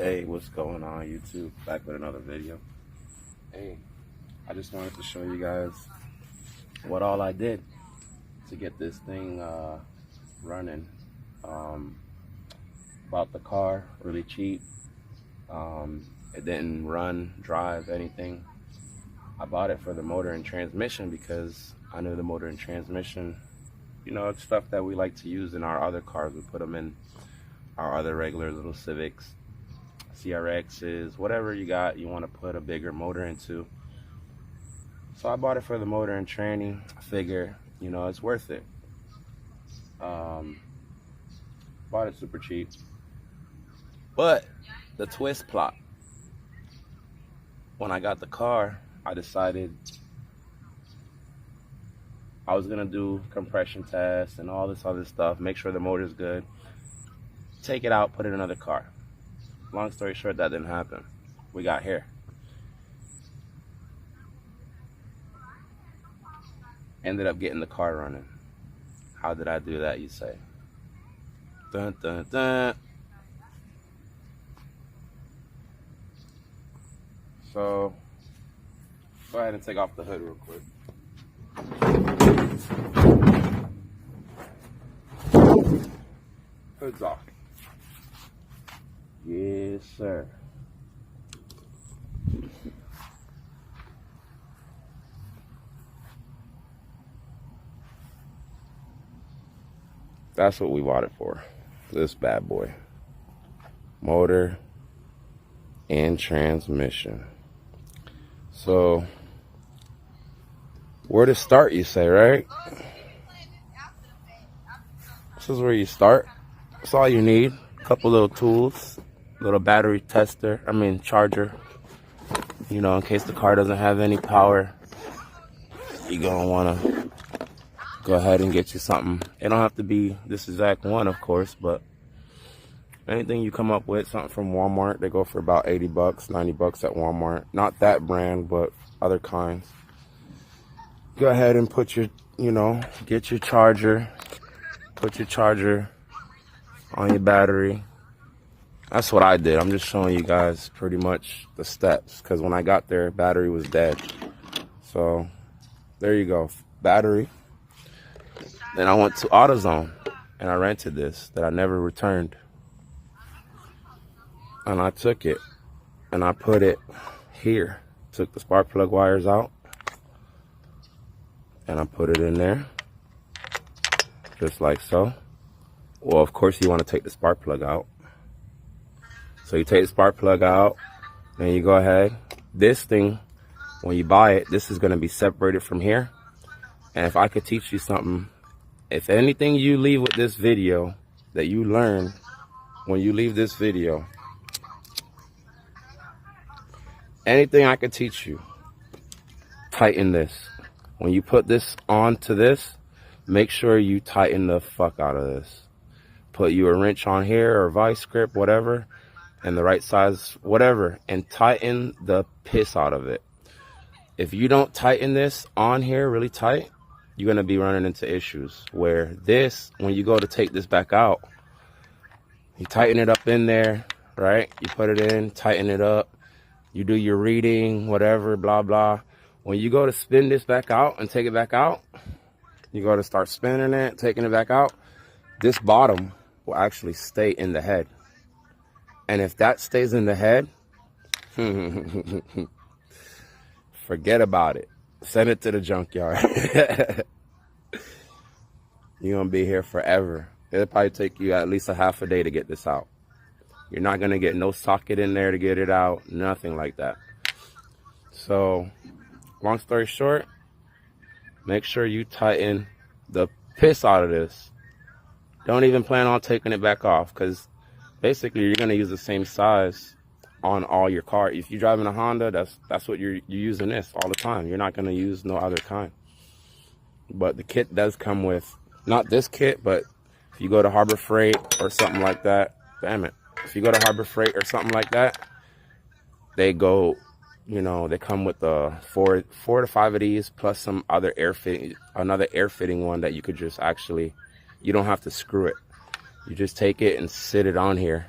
Hey, what's going on YouTube? Back with another video. Hey, I just wanted to show you guys what all I did to get this thing running. Bought the car really cheap. It didn't run, drive, anything. I bought it for the motor and transmission because I knew the motor and transmission, you know, it's stuff that we like to use in our other cars. We put them in our other regular little Civics, CRXs, whatever you got you want to put a bigger motor into. So I bought it for the motor and tranny. I figure, you know, it's worth it. Bought it super cheap. But the twist plot, when I got the car, I decided I was gonna do compression tests and all this other stuff, make sure the motor's good, take it out, put it in another car. Long story short, that didn't happen. We got here. Ended up getting the car running. How did I do that, you say? Dun, dun, dun. So, go ahead and take off the hood real quick. Hood's off. Yes, sir. That's what we bought it for. This bad boy. Motor and transmission. So, where to start, you say, right? This is where you start. That's all you need. A couple little tools. Little battery tester, charger. You know, in case the car doesn't have any power, you're gonna wanna go ahead and get you something. It don't have to be this exact one, of course, but anything you come up with, something from Walmart, they go for about 80 bucks, 90 bucks at Walmart. Not that brand, but other kinds. Go ahead and put your, get your charger, put your charger on your battery. That's what I did. I'm just showing you guys pretty much the steps, because when I got there, battery was dead. So there you go, battery. Then I went to AutoZone and I rented this that I never returned. And I took it and I put it here. Took the spark plug wires out and I put it in there, just like so. Well, of course you want to take the spark plug out. So you take the spark plug out, then you go ahead. This thing, when you buy it, this is going to be separated from here. And if I could teach you something, if anything you leave with this video that you learn when you leave this video, anything I could teach you, tighten this. When you put this onto this, make sure you tighten the fuck out of this. Put you a wrench on here or vice grip, whatever, and the right size, whatever, and tighten the piss out of it. If you don't tighten this on here really tight, you're going to be running into issues where this, when you go to take this back out, you tighten it up in there, right? You put it in, tighten it up, you do your reading, whatever, blah, blah. When you go to spin this back out and take it back out, you go to start spinning it, taking it back out, this bottom will actually stay in the head. And if that stays in the head, forget about it. Send it to the junkyard. You're going to be here forever. It'll probably take you at least a half a day to get this out. You're not going to get no socket in there to get it out. Nothing like that. So, long story short, make sure you tighten the piss out of this. Don't even plan on taking it back off, because basically you're going to use the same size on all your car. If you're driving a Honda, that's what you're using this all the time. You're not going to use no other kind. But the kit does come with, not this kit, but if you go to Harbor Freight or something like that, damn it. If you go to Harbor Freight or something like that, they go, they come with the four to five of these plus some other another air fitting one that you could just actually, you don't have to screw it. You just take it and sit it on here.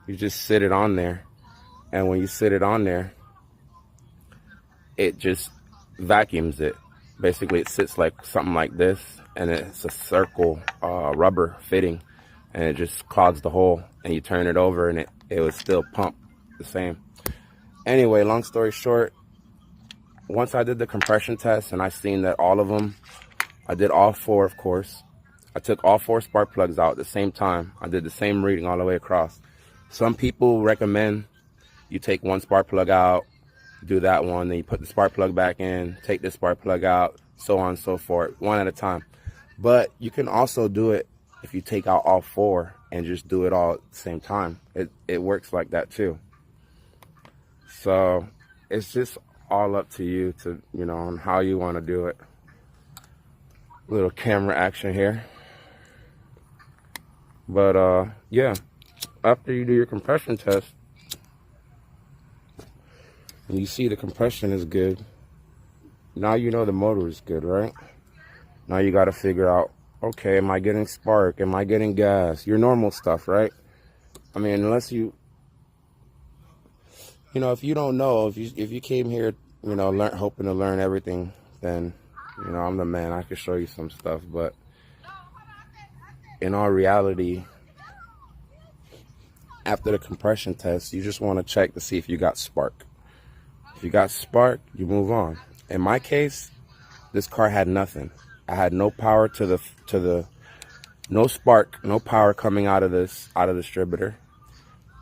You just sit it on there. And when you sit it on there, it just vacuums it. Basically, it sits like something like this, and it's a circle rubber fitting, and it just clogs the hole, and you turn it over, and it would still pump the same. Anyway, long story short, once I did the compression test and I seen that all of them, I did all 4, of course. I took all 4 spark plugs out at the same time. I did the same reading all the way across. Some people recommend you take 1 spark plug out, do that one, then you put the spark plug back in, take the spark plug out, so on and so forth, 1 at a time. But you can also do it if you take out all 4 and just do it all at the same time. It works like that too. So it's just all up to you to, you know, on how you want to do it. Little camera action here. But yeah, after you do your compression test, and you see the compression is good, now you know the motor is good, right? Now you got to figure out, okay, am I getting spark? Am I getting gas? Your normal stuff, right? I mean, unless you know, if you don't know, if you came here, you know, hoping to learn everything, then, you know, I'm the man. I can show you some stuff. But in all reality, after the compression test, you just want to check to see if you got spark. If you got spark, you move on. In my case, this car had nothing. I had no power to the no spark, no power coming out of the distributor.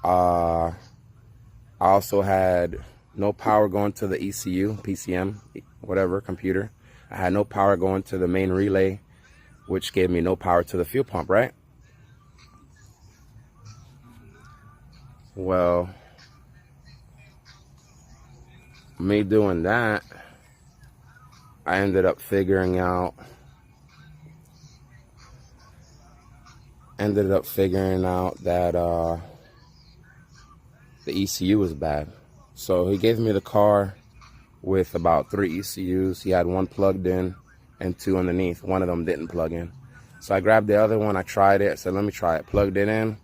I also had no power going to the ECU, PCM, whatever, computer. I had no power going to the main relay, which gave me no power to the fuel pump, right? Well, me doing that, I ended up figuring out that the ECU was bad. So he gave me the car with about 3 ECUs. He had 1 plugged in and 2 underneath. One of them didn't plug in. So I grabbed the other one. I tried it. I said, let me try it. Plugged it in.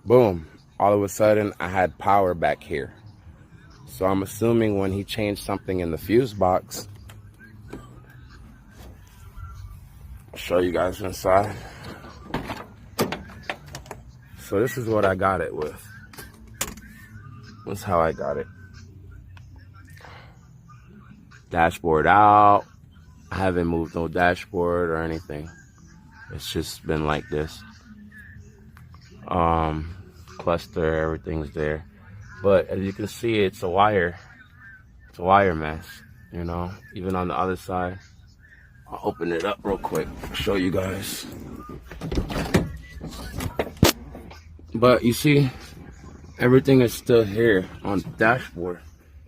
Boom. All of a sudden, I had power back here. So I'm assuming when he changed something in the fuse box, I'll show you guys inside. So this is what I got it with. That's how I got it. Dashboard out. I haven't moved no dashboard or anything. It's just been like this. Cluster, everything's there. But as you can see, it's a wire mess, you know, even on the other side. I'll open it up real quick, show you guys. But you see, everything is still here on the dashboard.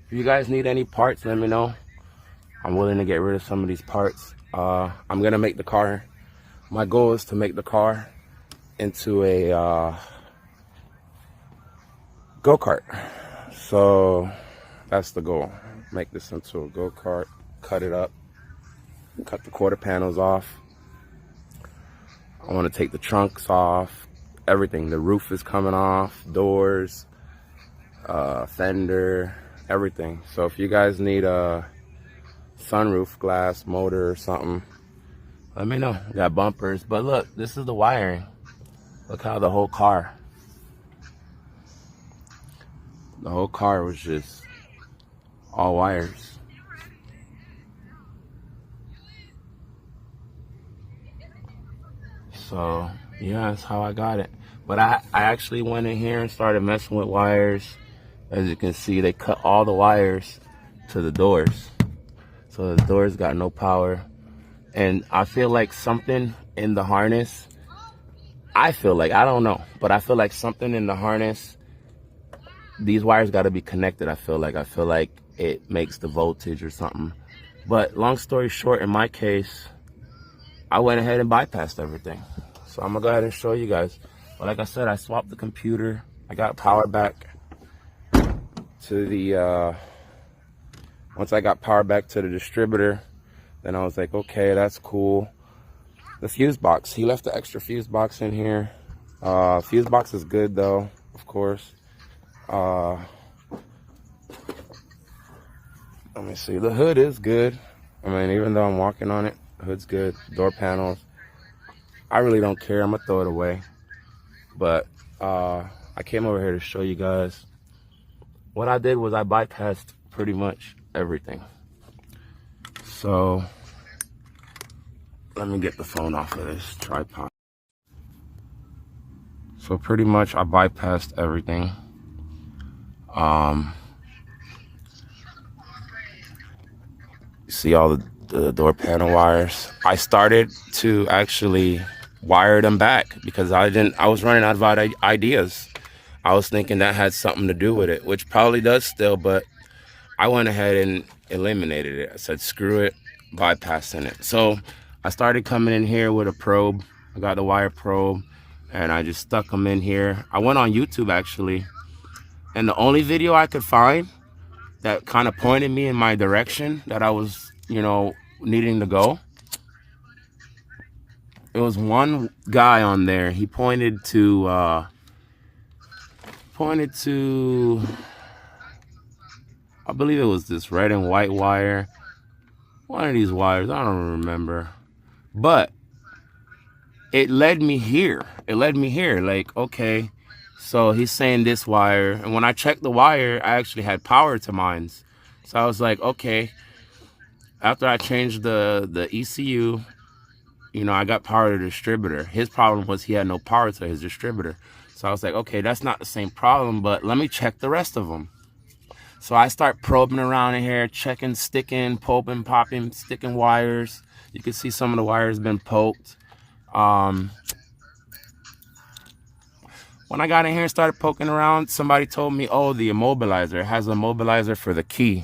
If you guys need any parts, let me know. I'm willing to get rid of some of these parts. I'm gonna make the car, my goal is to make the car into a Go-Kart. So that's the goal. Make this into a Go-Kart, cut it up, cut the quarter panels off. I want to take the trunks off, everything. The roof is coming off, doors, fender, everything. So if you guys need a sunroof glass, motor or something, let me know. Got bumpers. But look, this is the wiring. Look how the whole car was just all wires. So yeah, that's how I got it. But I actually went in here and started messing with wires. As you can see, they cut all the wires to the doors. So the doors got no power. And I feel like something in the harness, I don't know, but I feel like something in the harness, these wires got to be connected. I feel like it makes the voltage or something. But long story short, in my case, I went ahead and bypassed everything. So I'm gonna go ahead and show you guys. But like I said, I swapped the computer. I got power back to the, once I got power back to the distributor, then I was like, okay, that's cool. The fuse box, he left the extra fuse box in here. Fuse box is good though, of course. Let me see. The hood is good. I mean, even though I'm walking on it, the hood's good. Door panels. I really don't care. I'm gonna throw it away. But I came over here to show you guys. What I did was I bypassed pretty much everything. So let me get the phone off of this tripod. So pretty much I bypassed everything. You see all the door panel wires. I started to actually wire them back because I was running out of ideas. I was thinking that had something to do with it, which probably does still, but I went ahead and eliminated it. I said, screw it, bypassing it. So I started coming in here with a probe. I got the wire probe and I just stuck them in here. I went on YouTube actually, and the only video I could find that kind of pointed me in my direction that I was, needing to go. It was one guy on there. He pointed to, I believe it was this red and white wire. One of these wires, I don't remember. But it led me here. Like, okay, so he's saying this wire. And when I checked the wire, I actually had power to mines. So I was like, okay. After I changed the ECU, I got power to the distributor. His problem was he had no power to his distributor. So I was like, okay, that's not the same problem, but let me check the rest of them. So I start probing around in here, checking, sticking, popping, sticking wires. You can see some of the wires been poked. When I got in here and started poking around, somebody told me, oh, the immobilizer has a immobilizer for the key.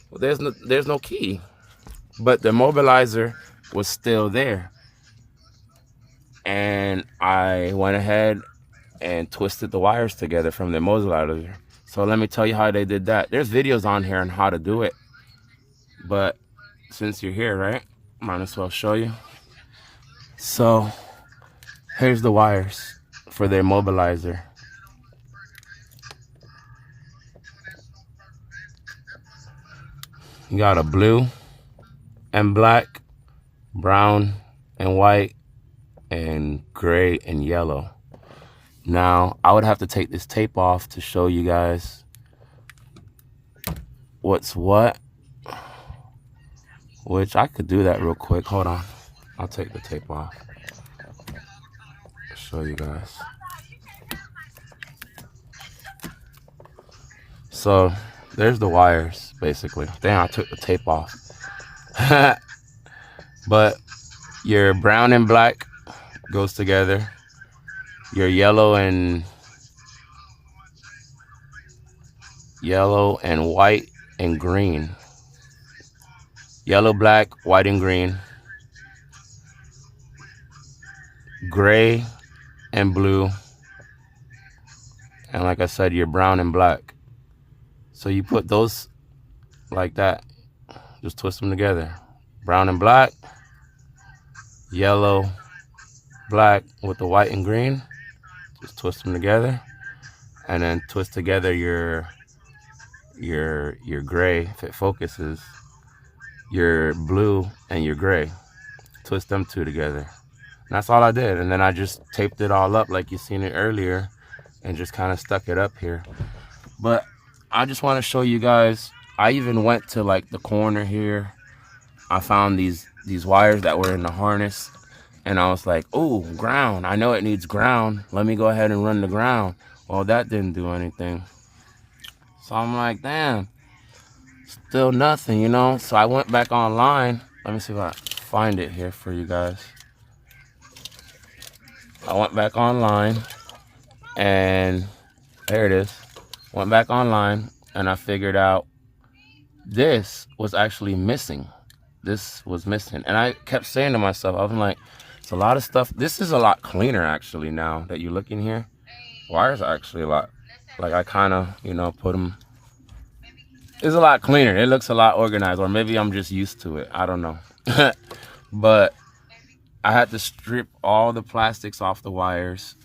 Well, there's no key. But the immobilizer was still there. And I went ahead and twisted the wires together from the immobilizer. So let me tell you how they did that. There's videos on here on how to do it. But since you're here, right? Might as well show you. So here's the wires for the immobilizer. You got a blue and black, brown and white, and gray and yellow. Now, I would have to take this tape off to show you guys what's what, which I could do that real quick. Hold on. I'll take the tape off. Show you guys. So, there's the wires, basically. Damn, I took the tape off. But your brown and black goes together. Your yellow and white and green. Yellow, black, white, and green. Gray and blue. And like I said, your brown and black. So you put those like that. Just twist them together. Brown and black. Yellow, black with the white and green. Just twist them together. And then twist together your gray, if it focuses, your blue and your gray. Twist them two together. And that's all I did. And then I just taped it all up like you seen it earlier and just kind of stuck it up here. But I just want to show you guys, I even went to like the corner here. I found these wires that were in the harness. And I was like, oh, ground. I know it needs ground. Let me go ahead and run the ground. Well, that didn't do anything. So I'm like, damn, still nothing, So I went back online. Let me see if I find it here for you guys. I went back online and there it is. Went back online and I figured out this was actually missing. This was missing. And I kept saying to myself, I was like, it's a lot of stuff. This is a lot cleaner actually now that you look in here. Wires are actually a lot, like I kind of, put them. It's a lot cleaner. It looks a lot organized, or maybe I'm just used to it. I don't know. But I had to strip all the plastics off the wires.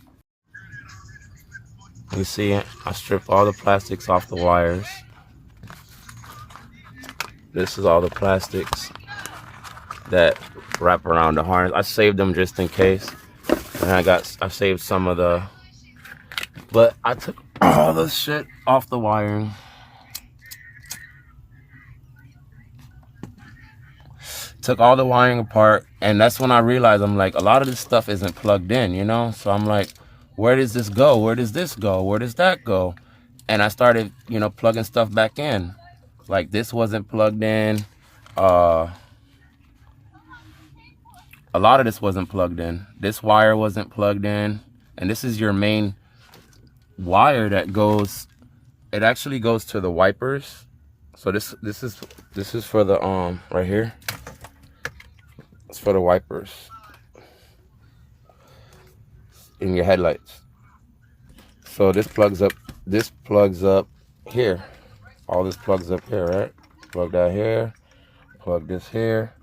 You see it? I stripped all the plastics off the wires. This is all the plastics that wrap around the harness. I saved them just in case. And I saved some of the, but I took all the shit off the wiring. Took all the wiring apart, and that's when I realized, I'm like, a lot of this stuff isn't plugged in, you know? So I'm like, where does this go? Where does this go? Where does that go? And I started, you know, plugging stuff back in. Like, this wasn't plugged in. A lot of this wasn't plugged in. This wire wasn't plugged in. And this is your main wire that goes, it actually goes to the wipers. So this is for the right here. It's for the wipers in your headlights. So this plugs up here. All this plugs up here, right? Plug that here, plug this here,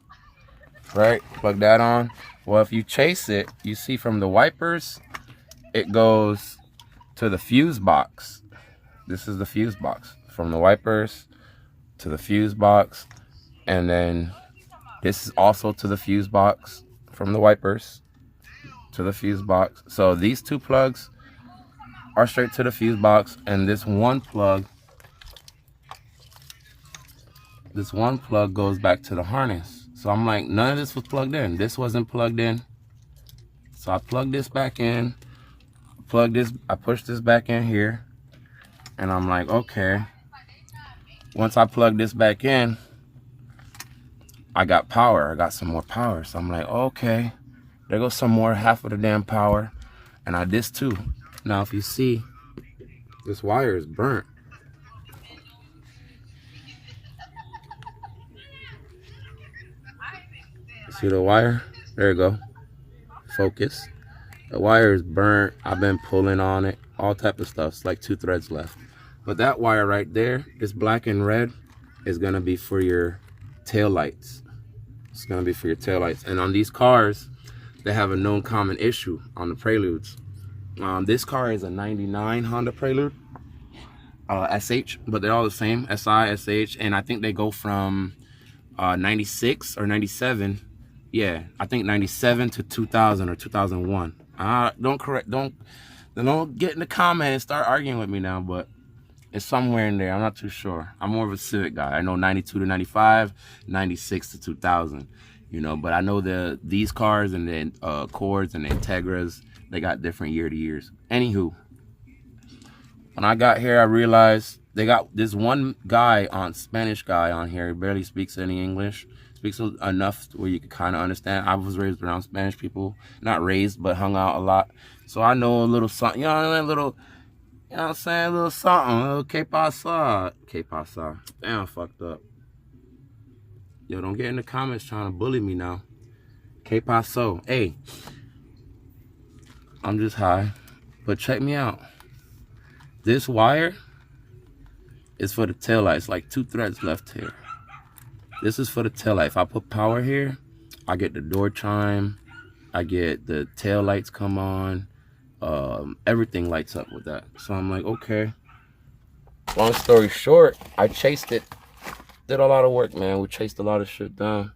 right? Plug that on. Well, if you chase it, you see from the wipers, it goes to the fuse box. This is the fuse box. From the wipers to the fuse box, and then this is also to the fuse box, from the wipers to the fuse box. So these two plugs are straight to the fuse box, and this one plug goes back to the harness. So I'm like, none of this was plugged in. This wasn't plugged in. So I plugged this back in, I pushed this back in here, and I'm like, okay. Once I plug this back in, I got power. I got some more power. So I'm like, okay, there goes some more, half of the damn power. And this too. Now, if you see, this wire is burnt. See the wire? There you go. Focus. The wire is burnt. I've been pulling on it. All type of stuff. It's like 2 threads left. But that wire right there, this black and red, is going to be for your tail lights. It's going to be for your tail lights. And on these cars, they have a known common issue on the Preludes. This car is a 99 Honda Prelude. SH, but they're all the same. SI, SH, and I think they go from 96 or 97. Yeah, I think 97 to 2000 or 2001. Don't get in the comments and start arguing with me now, but it's somewhere in there. I'm not too sure. I'm more of a Civic guy. I know 92 to 95, 96 to 2000, you know, but I know these cars and the Accords and the Integras, they got different year to years. Anywho, when I got here, I realized they got this one guy Spanish guy on here. He barely speaks any English. Speaks enough where you can kind of understand. I was raised around Spanish people. Not raised, but hung out a lot. So I know a little something, you know, a little, you know what I'm saying? A little something. A little que pasa. Que pasa. Damn, I fucked up. Yo, don't get in the comments trying to bully me now. Que paso. Hey, I'm just high. But check me out. This wire is for the taillights. Like 2 threads left here. This is for the taillight. If I put power here, I get the door chime. I get the tail lights come on. Everything lights up with that. So I'm like, okay. Long story short, I chased it. Did a lot of work, man. We chased a lot of shit down.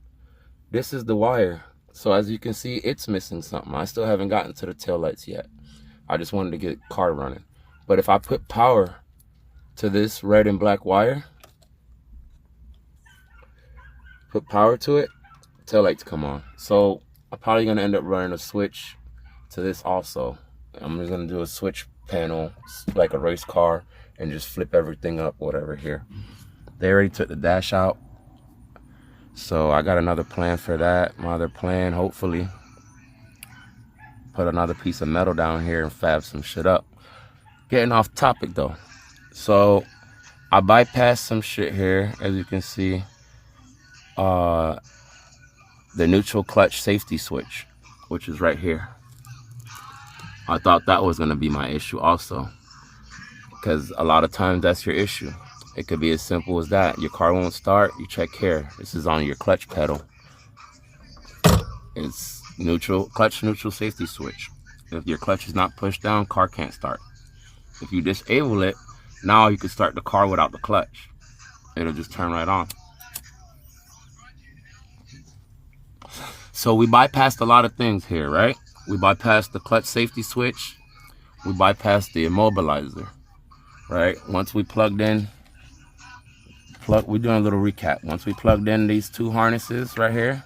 This is the wire. So as you can see, it's missing something. I still haven't gotten to the tail lights yet. I just wanted to get the car running. But if I put power to this red and black wire, put power to it, tail lights come on. So I'm probably gonna end up running a switch to this also. I'm just gonna do a switch panel like a race car and just flip everything up, whatever here. They already took the dash out. So I got another plan for that. My other plan, hopefully, put another piece of metal down here and fab some shit up. Getting off topic though. So I bypassed some shit here, as you can see. The neutral clutch safety switch, which is right here. I thought that was going to be my issue also, because a lot of times that's your issue. It could be as simple as that. Your car won't start, you check here. This is on your clutch pedal. It's clutch neutral safety switch. If your clutch is not pushed down, car can't start. If you disable it, now you can start the car without the clutch. It'll just turn right on. So we bypassed a lot of things here, right? We bypassed the clutch safety switch. We bypassed the immobilizer, right? Once we plugged in, we're doing a little recap. Once we plugged in these two harnesses right here,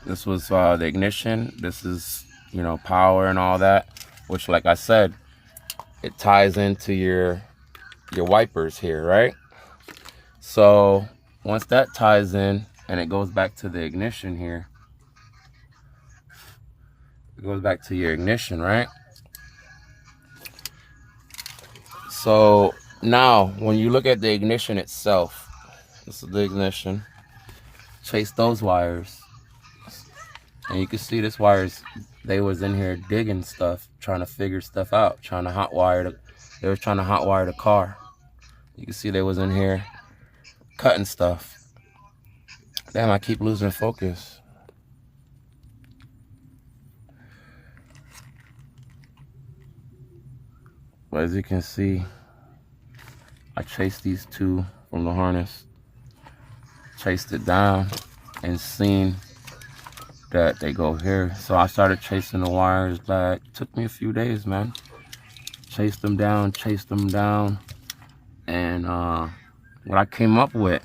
this was the ignition. This is, you know, power and all that, which, like I said, it ties into your wipers here, right? So once that ties in and it goes back to the ignition here, it goes back to your ignition, right? So now when you look at the ignition itself, this is the ignition. Chase those wires, and you can see this wires, they was in here digging stuff, trying to figure stuff out, trying to hotwire they were trying to hotwire the car. You can see they was in here cutting stuff. Damn, I keep losing focus. But as you can see, I chased these two from the harness, chased it down, and seen that they go here. So I started chasing the wires back. It took me a few days, man. Chased them down, and what I came up with,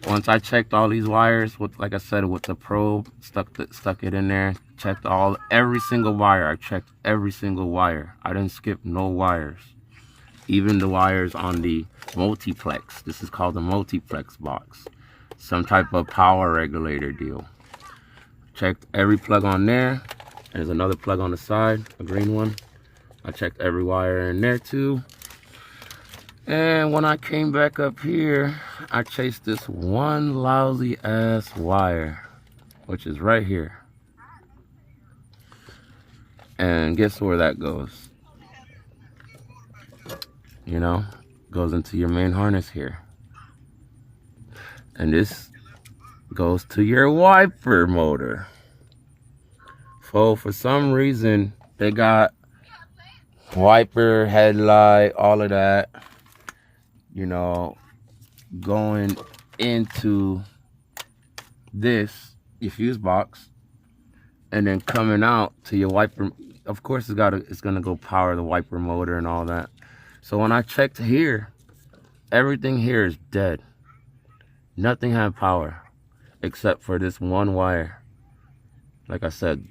once I checked all these wires with, like I said, with the probe, stuck it in there, checked every single wire. I checked every single wire. I didn't skip no wires. Even the wires on the multiplex. This is called the multiplex box. Some type of power regulator deal. Checked every plug on there. There's another plug on the side, a green one. I checked every wire in there too. And when I came back up here, I chased this one lousy ass wire, which is right here. And guess where that goes? You know, goes into your main harness here. And this goes to your wiper motor. So for some reason, they got wiper, headlight, all of that, you know, going into this, your fuse box, and then coming out to your wiper. Of course, it's gonna go power the wiper motor and all that. So when I checked here, everything here is dead. Nothing had power except for this one wire. Like I said,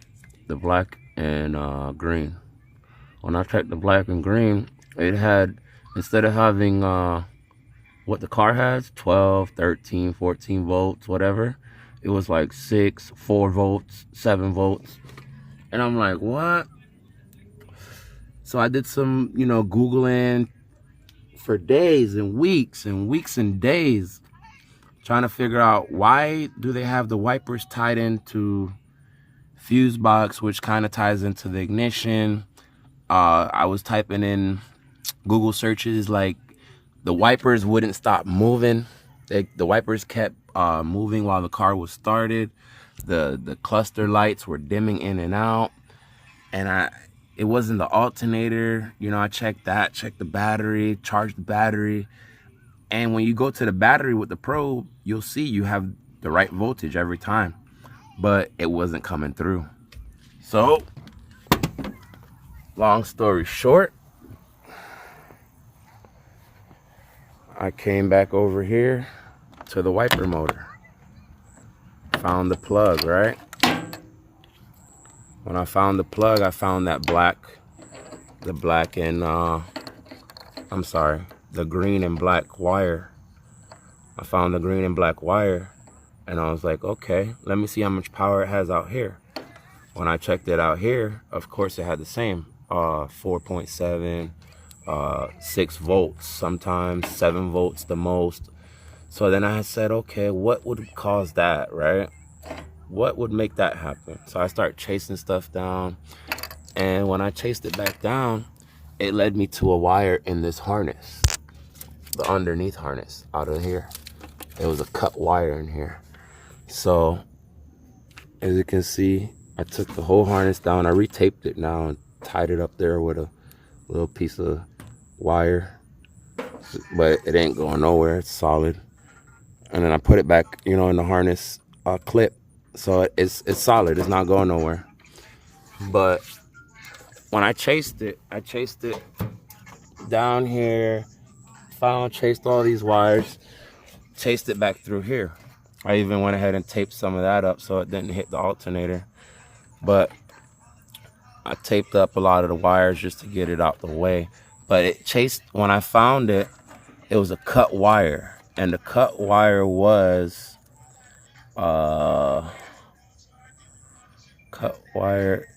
the black and green. When I checked the black and green, it had, instead of having what the car has, 12, 13, 14 volts, whatever, it was like 6, 4 volts, 7 volts. And I'm like, what? So I did some, you know, Googling for days and weeks and days, trying to figure out why do they have the wipers tied into fuse box, which kind of ties into the ignition. I was typing in Google searches, like the wipers wouldn't stop moving. The wipers kept moving while the car was started. The cluster lights were dimming in and out, and it wasn't the alternator. You know, I checked the battery, charged the battery, and when you go to the battery with the probe, you'll see you have the right voltage every time, but it wasn't coming through. So long story short, I came back over here to the wiper motor, found the plug, right? When I found the plug, I found that the green and black wire. I found the green and black wire, and I was like, okay, let me see how much power it has out here. When I checked it out here, of course it had the same, 4.7, 6 volts, sometimes 7 volts the most. So then I said, okay, what would cause that, right? What would make that happen? So I started chasing stuff down, and when I chased it back down, it led me to a wire in this harness, the underneath harness out of here. There was a cut wire in here. So as you can see, I took the whole harness down. I retaped it now tied it up there with a little piece of wire, but it ain't going nowhere. It's solid. And then I put it back, you know, in the harness clip, so it's solid. It's not going nowhere. But when I chased it down here, chased all these wires, chased it back through here. I even went ahead and taped some of that up so it didn't hit the alternator. But I taped up a lot of the wires just to get it out the way. But it chased, when I found it, it was a cut wire. And the cut wire was, cut wire,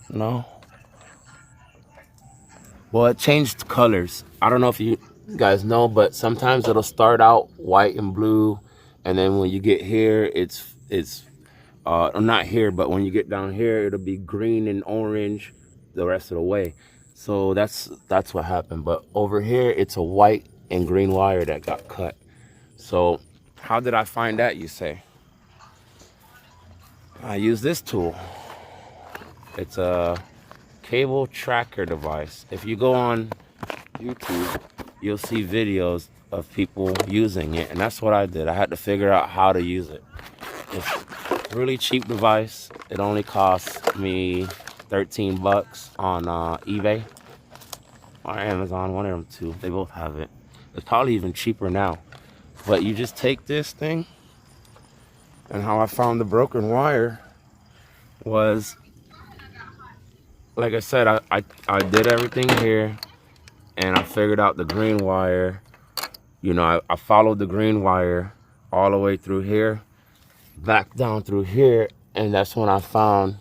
no. Well, it changed colors. I don't know if you guys know, but sometimes it'll start out white and blue, and then when you get here, it's not here, but when you get down here, it'll be green and orange the rest of the way. So that's what happened. But over here, it's a white and green wire that got cut. So how did I find that, you say? I use this tool. It's a cable tracker device. If you go on YouTube, you'll see videos of people using it, and that's what I did. I had to figure out how to use it. It's a really cheap device. It only cost me 13 bucks on eBay or Amazon, one of them two. They both have it. It's probably even cheaper now. But you just take this thing, and how I found the broken wire was, like I said, I did everything here, and I figured out the green wire. You know, I followed the green wire all the way through here, back down through here, and that's when I found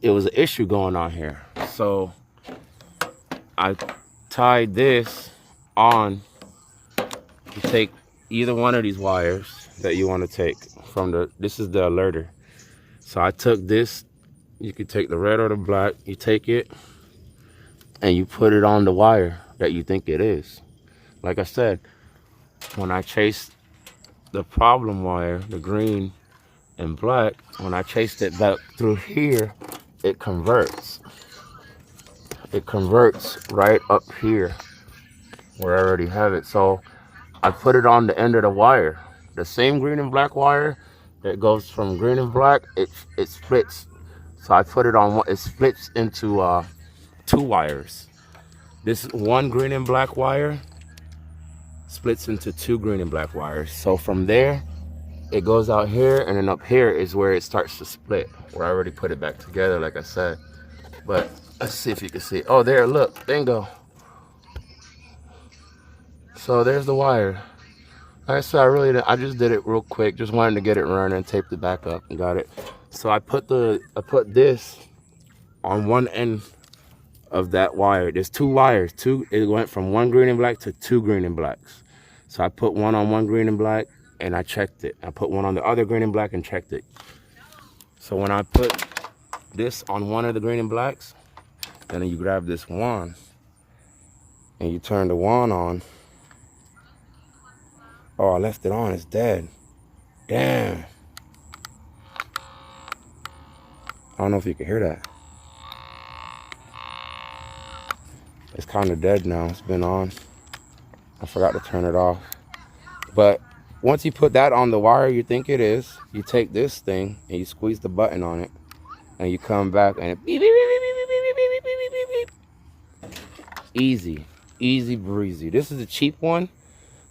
it was an issue going on here. So I tied this on. You take either one of these wires that you want to take from this is the alerter. So I took this. You could take the red or the black. You take it and you put it on the wire that you think it is. Like I said, when I chased the problem wire, the green and black, when I chased it back through here, it converts. It converts right up here where I already have it. So I put it on the end of the wire. The same green and black wire that goes from green and black, it splits. So I put it on one, it splits into two wires. This one green and black wire splits into two green and black wires. So from there, it goes out here, and then up here is where it starts to split, where I already put it back together, like I said. But let's see if you can see. Oh, there, look, bingo. So there's the wire. Like I said, I just did it real quick. Just wanted to get it running, taped it back up, and got it. So I put this on one end of that wire. There's two wires. It went from one green and black to two green and blacks. So I put one on one green and black, and I checked it. I put one on the other green and black and checked it. So when I put this on one of the green and blacks, then you grab this wand and you turn the wand on. Oh, I left it on. It's dead. Damn. I don't know if you can hear that. It's kind of dead now. It's been on. I forgot to turn it off. But once you put that on the wire you think it is, you take this thing and you squeeze the button on it, and you come back and it beep, beep, beep, beep, beep, beep, beep, beep, beep, beep. Easy, easy breezy. This is a cheap one,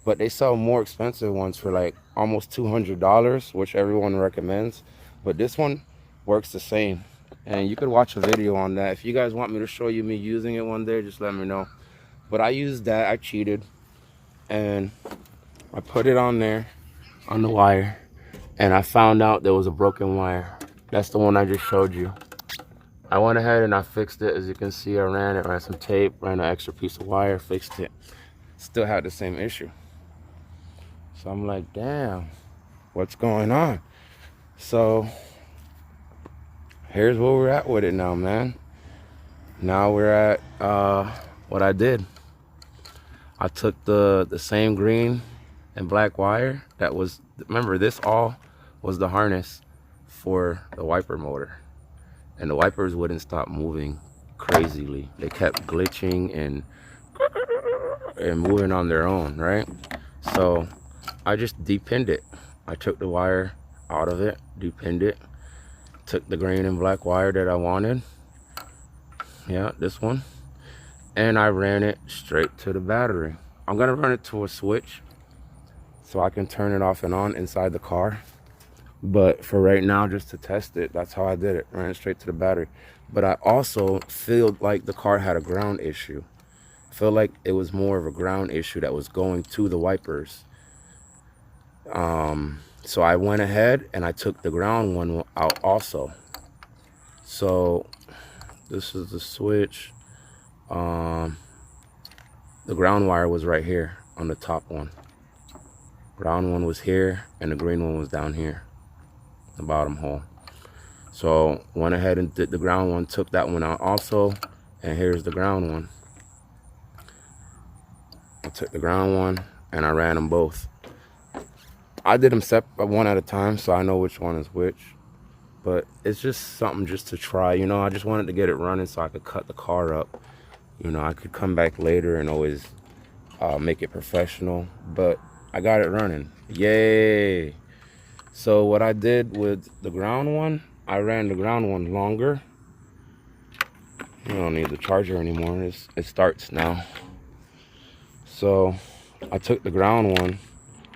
but they sell more expensive ones for like almost $200, which everyone recommends. But this one works the same, and you could watch a video on that. If you guys want me to show you me using it one day, just let me know. But I used that. I cheated, and I put it on there on the wire, and I found out there was a broken wire. That's the one I just showed you. I went ahead and I fixed it. As you can see, I ran some tape, ran an extra piece of wire, fixed it. Still had the same issue. So I'm like, damn, what's going on? So here's where we're at with it now, man. Now we're at what I did. I took the same green and black wire that was, remember, this all was the harness for the wiper motor. and the wipers wouldn't stop moving crazily. They kept glitching and moving on their own, right? So I just depinned it. I took the wire out of it, depinned it, took the green and black wire that I wanted, yeah, this one, and I ran it straight to the battery. I'm gonna run it to a switch so I can turn it off and on inside the car. But for right now, just to test it, that's how I did it. Ran it straight to the battery. But I also feel like the car had a ground issue. I feel like it was more of a ground issue that was going to the wipers. So I went ahead and I took the ground one out also. So this is the switch. The ground wire was right here on the top one. Ground one was here and the green one was down here, the bottom hole. So went ahead and did the ground one, took that one out also, and here's the ground one. I took the ground one and I ran them both. I did them separate, one at a time, so I know which one is which. But it's just something just to try, you know. I just wanted to get it running so I could cut the car up. You know, I could come back later and always make it professional, but I got it running. Yay! So what I did with the ground one, I ran the ground one longer. You don't need the charger anymore. It starts now. So I took the ground one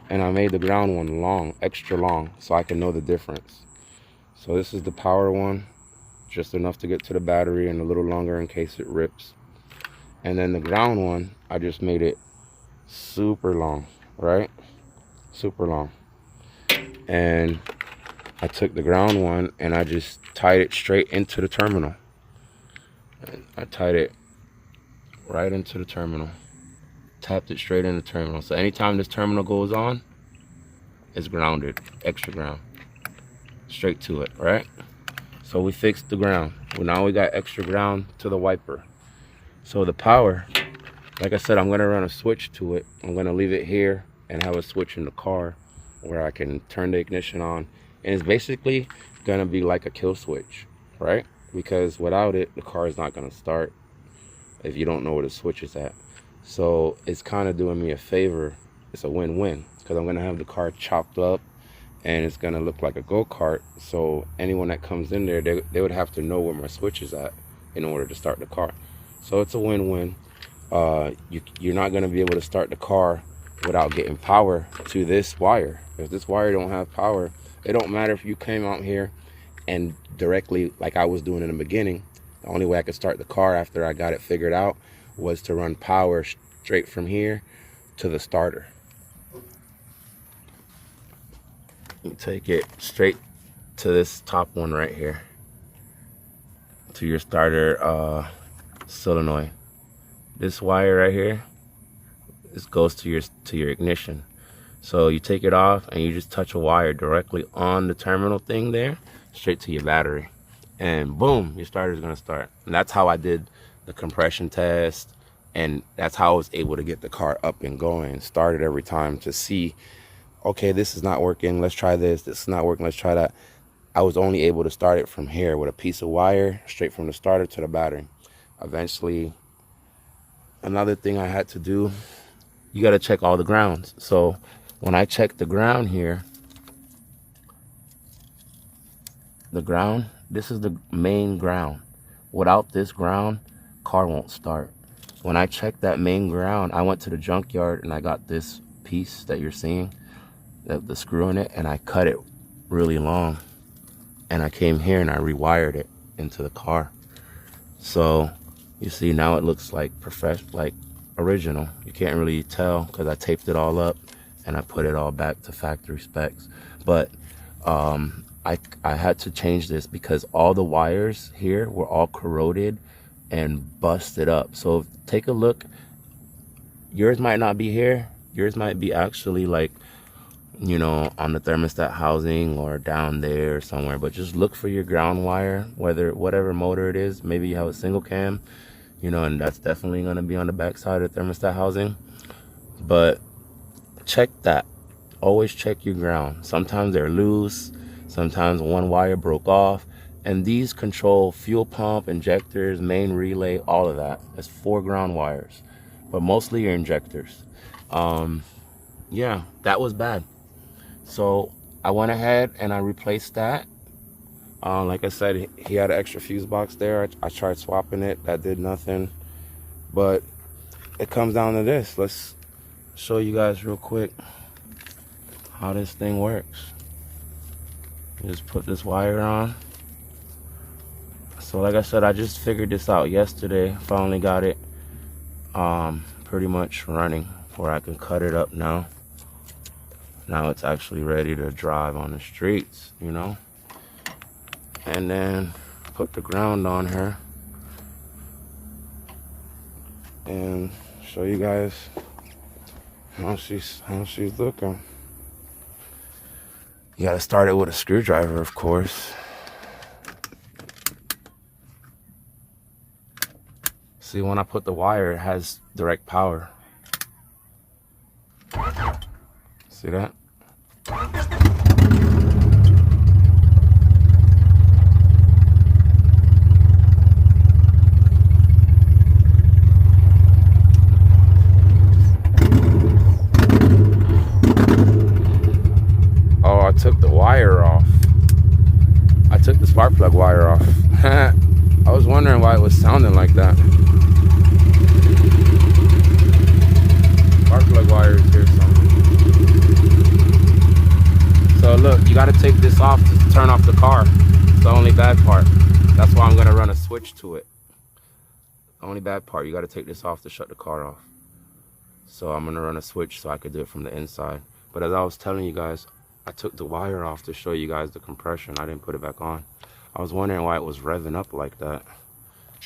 and I made the ground one long, extra long, so I can know the difference. So this is the power one, just enough to get to the battery and a little longer in case it rips. And then the ground one, I just made it super long, right? Super long. And I took the ground one and I just tied it straight into the terminal. And I tied it right into the terminal. Tapped it straight in the terminal. So anytime this terminal goes on, it's grounded, extra ground. Straight to it, right? So we fixed the ground. Well, now we got extra ground to the wiper. So the power, like I said, I'm gonna run a switch to it. I'm gonna leave it here and have a switch in the car where I can turn the ignition on. And it's basically gonna be like a kill switch, right? Because without it, the car is not gonna start if you don't know where the switch is at. So it's kind of doing me a favor. It's a win-win because I'm gonna have the car chopped up and it's gonna look like a go-kart. So anyone that comes in there, they would have to know where my switch is at in order to start the car. So it's a win-win. You're not gonna be able to start the car without getting power to this wire. If this wire don't have power, it don't matter if you came out here and directly, like I was doing in the beginning, the only way I could start the car after I got it figured out was to run power straight from here to the starter. You take it straight to this top one right here, to your starter solenoid. This wire right here, this goes to your ignition. So you take it off and you just touch a wire directly on the terminal thing there, straight to your battery, and boom, your starter is gonna start. And that's how I did the compression test, and that's how I was able to get the car up and going, started every time to see, okay, this is not working, let's try this. This is not working, let's try that. I was only able to start it from here with a piece of wire straight from the starter to the battery. Eventually, another thing I had to do, you got to check all the grounds. So when I check the ground here, the ground, this is the main ground. Without this ground, car won't start. When I checked that main ground, I went to the junkyard and I got this piece that you're seeing, the screw in it, and I cut it really long. And I came here and I rewired it into the car. So you see now it looks like like original. You can't really tell because I taped it all up and I put it all back to factory specs. But I had to change this because all the wires here were all corroded and busted up. So take a look. Yours might not be here. Yours might be actually like, you know, on the thermostat housing or down there somewhere. But just look for your ground wire, whatever motor it is. Maybe you have a single cam, you know, and that's definitely going to be on the back side of the thermostat housing. But check that. Always check your ground. Sometimes they're loose. Sometimes one wire broke off. And these control fuel pump, injectors, main relay, all of that. It's 4 ground wires, but mostly your injectors. Yeah, that was bad. So I went ahead and I replaced that. Like I said, he had an extra fuse box there. I tried swapping it. That did nothing. But it comes down to this. Let's show you guys real quick how this thing works. You just put this wire on. So like I said, I just figured this out yesterday. Finally got it pretty much running where I can cut it up now. Now it's actually ready to drive on the streets, you know. And then put the ground on her and show you guys how she's looking. You gotta start it with a screwdriver, of course. See, when I put the wire, it has direct power. See that? Oh, I took the wire off. I took the spark plug wire off. I was wondering why it was sounding like that. Spark plug wire is here somewhere. So look, you got to take this off to turn off the car. It's the only bad part. That's why I'm going to run a switch to it. The only bad part, you got to take this off to shut the car off. So I'm going to run a switch so I could do it from the inside. But as I was telling you guys, I took the wire off to show you guys the compression. I didn't put it back on. I was wondering why it was revving up like that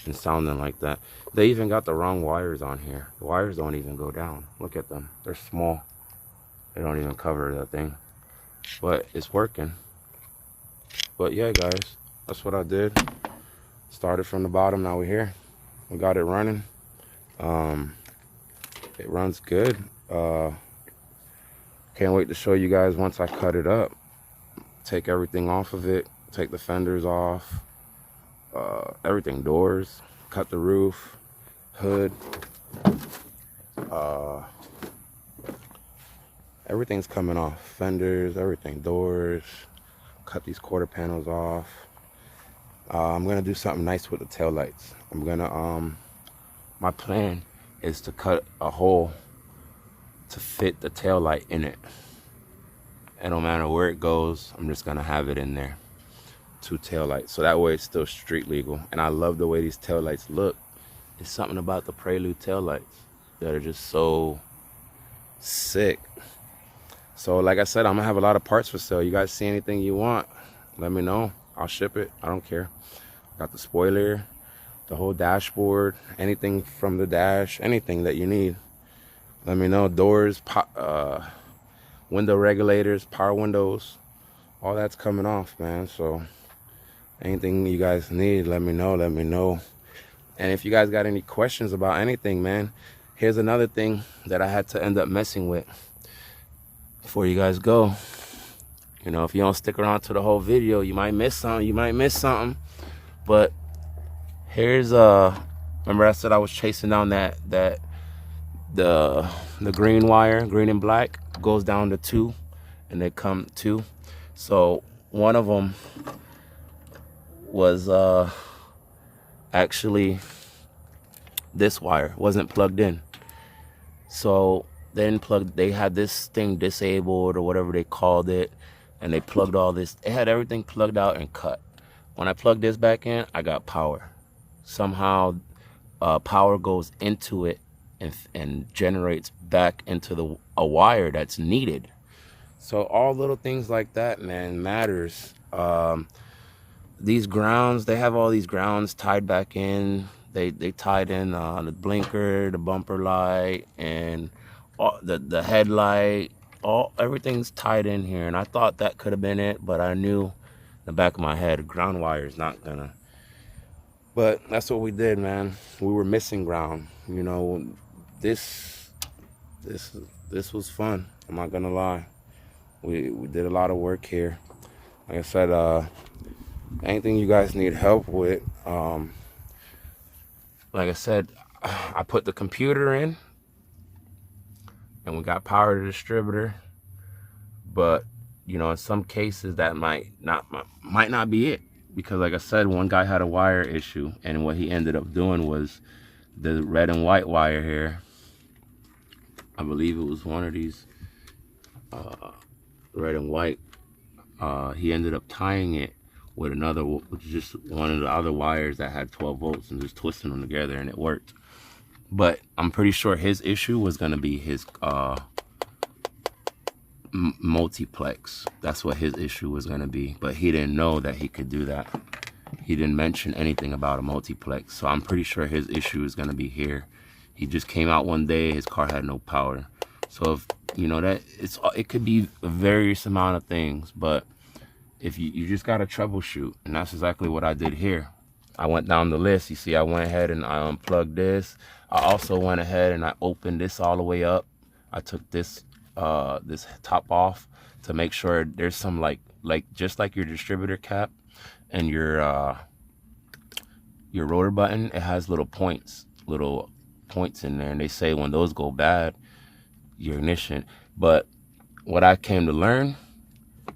and sounding like that. They even got the wrong wires on here. The wires don't even go down. Look at them. They're small. They don't even cover that thing. But it's working. But yeah, guys, that's what I did. Started from the bottom. Now we're here. We got it running. It runs good. Can't wait to show you guys once I cut it up. Take everything off of it. Take the fenders off. Everything, doors. Cut the roof. Hood. Everything's coming off. Fenders, everything. Doors. Cut these quarter panels off. I'm going to do something nice with the tail lights. I'm going to, my plan is to cut a hole to fit the tail light in it. And no matter where it goes, I'm just gonna have it in there. 2 tail lights, so that way it's still street legal. And I love the way these tail lights look. It's something about the Prelude tail lights that are just so sick. So like I said, I'm gonna have a lot of parts for sale. You guys see anything you want, let me know. I'll ship it. I don't care. Got the spoiler, the whole dashboard, anything from the dash, anything that you need, let me know. Doors, window regulators, power windows, all that's coming off, man. So anything you guys need, let me know. And if you guys got any questions about anything, man, here's another thing that I had to end up messing with before you guys go. You know, if you don't stick around to the whole video, you might miss something. But here's remember I said I was chasing down the green wire, green and black, goes down to 2, and they come 2. So one of them was actually this wire wasn't plugged in. So they had this thing disabled or whatever they called it, and they plugged all this. They had everything plugged out and cut. When I plugged this back in, I got power. Somehow power goes into it and generates back into a wire that's needed. So all little things like that, man, matters. These grounds, they have all these grounds tied back in. They tied in the blinker, the bumper light, and all, the headlight. Everything's tied in here, and I thought that could have been it, but I knew in the back of my head, ground wire is not gonna. But that's what we did, man. We were missing ground. You know, this was fun. I'm not gonna lie. We did a lot of work here. Like I said, Anything you guys need help with, like I said, I put the computer in and we got power to the distributor, but you know, in some cases that might not be it, because like I said, one guy had a wire issue, and what he ended up doing was the red and white wire here, I believe it was one of these red and white, he ended up tying it with another, which is just one of the other wires that had 12 volts, and just twisting them together, and it worked. But I'm pretty sure his issue was going to be his multiplex. That's what his issue was going to be, but he didn't know that he could do that. He didn't mention anything about a multiplex, so I'm pretty sure his issue is going to be here. He just came out one day, his car had no power. So if you know that, it could be a various amount of things, but if you just got to troubleshoot, and that's exactly what I did here. I went down the list. You see, I went ahead and I unplugged this. I also went ahead and I opened this all the way up. I took this this top off to make sure there's some like just like your distributor cap and your rotor button, it has little points in there, and they say when those go bad, your ignition. But what I came to learn,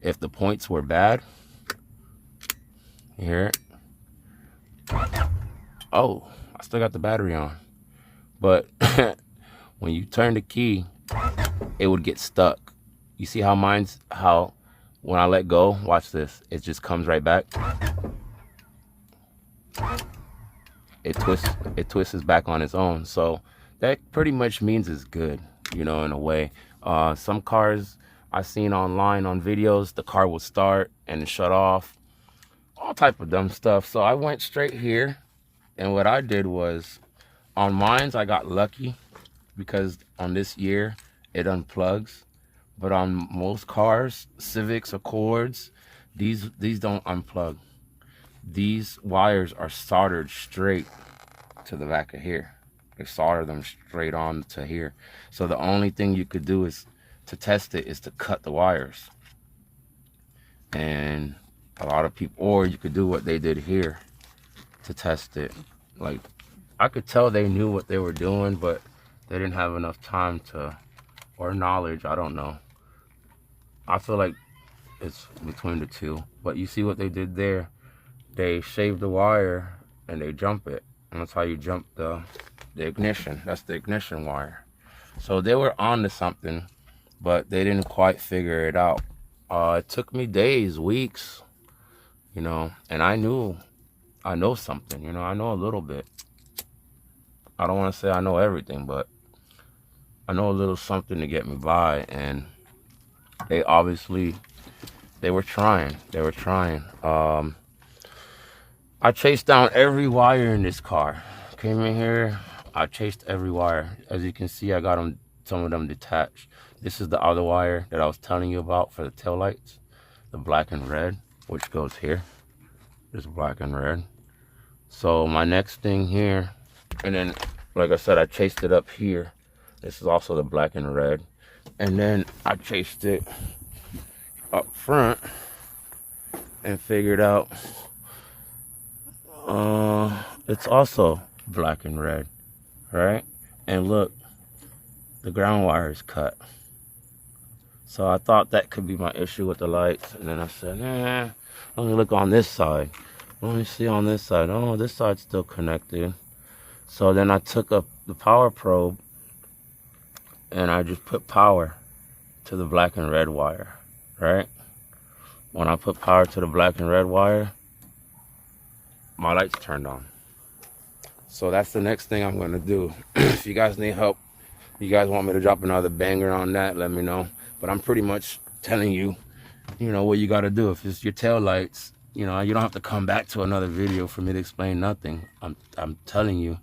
if the points were bad, here, oh, I still got the battery on, but when you turn the key, it would get stuck. You see how when I let go, watch this, it just comes right back. It twists back on its own. So that pretty much means it's good, you know, in a way. Some cars I've seen online on videos, the car will start and shut off, all type of dumb stuff. So I went straight here, and what I did was, on mines I got lucky because on this year it unplugs, but on most cars, Civics, Accords, these don't unplug. These wires are soldered straight to the back of here. They solder them straight on to here. So the only thing you could do is to test it is to cut the wires. And a lot of people, or you could do what they did here to test it. Like, I could tell they knew what they were doing, but they didn't have enough time to, or knowledge, I don't know. I feel like it's between the two. But you see what they did there? They shave the wire and they jump it. And that's how you jump the ignition. That's the ignition wire. So they were on to something, but they didn't quite figure it out. It took me days, weeks, you know, and I know something, you know, I know a little bit. I don't want to say I know everything, but I know a little something to get me by. And they were trying. I chased down every wire in this car. Came in here, I chased every wire. As you can see, I got some of them detached. This is the other wire that I was telling you about for the taillights, the black and red, which goes here. This black and red. So my next thing here, and then, like I said, I chased it up here. This is also the black and red. And then I chased it up front and figured out it's also black and red, right? And look, the ground wire is cut. So I thought that could be my issue with the lights, and then I said, nah, let me look on this side. Let me see on this side. Oh, this side's still connected. So then I took up the power probe and I just put power to the black and red wire, right? When I put power to the black and red wire, my lights turned on. So that's the next thing I'm gonna do. If you guys need help, you guys want me to drop another banger on that, let me know. But I'm pretty much telling you, you know, what you gotta do. If it's your tail lights, you know, you don't have to come back to another video for me to explain nothing. I'm telling you,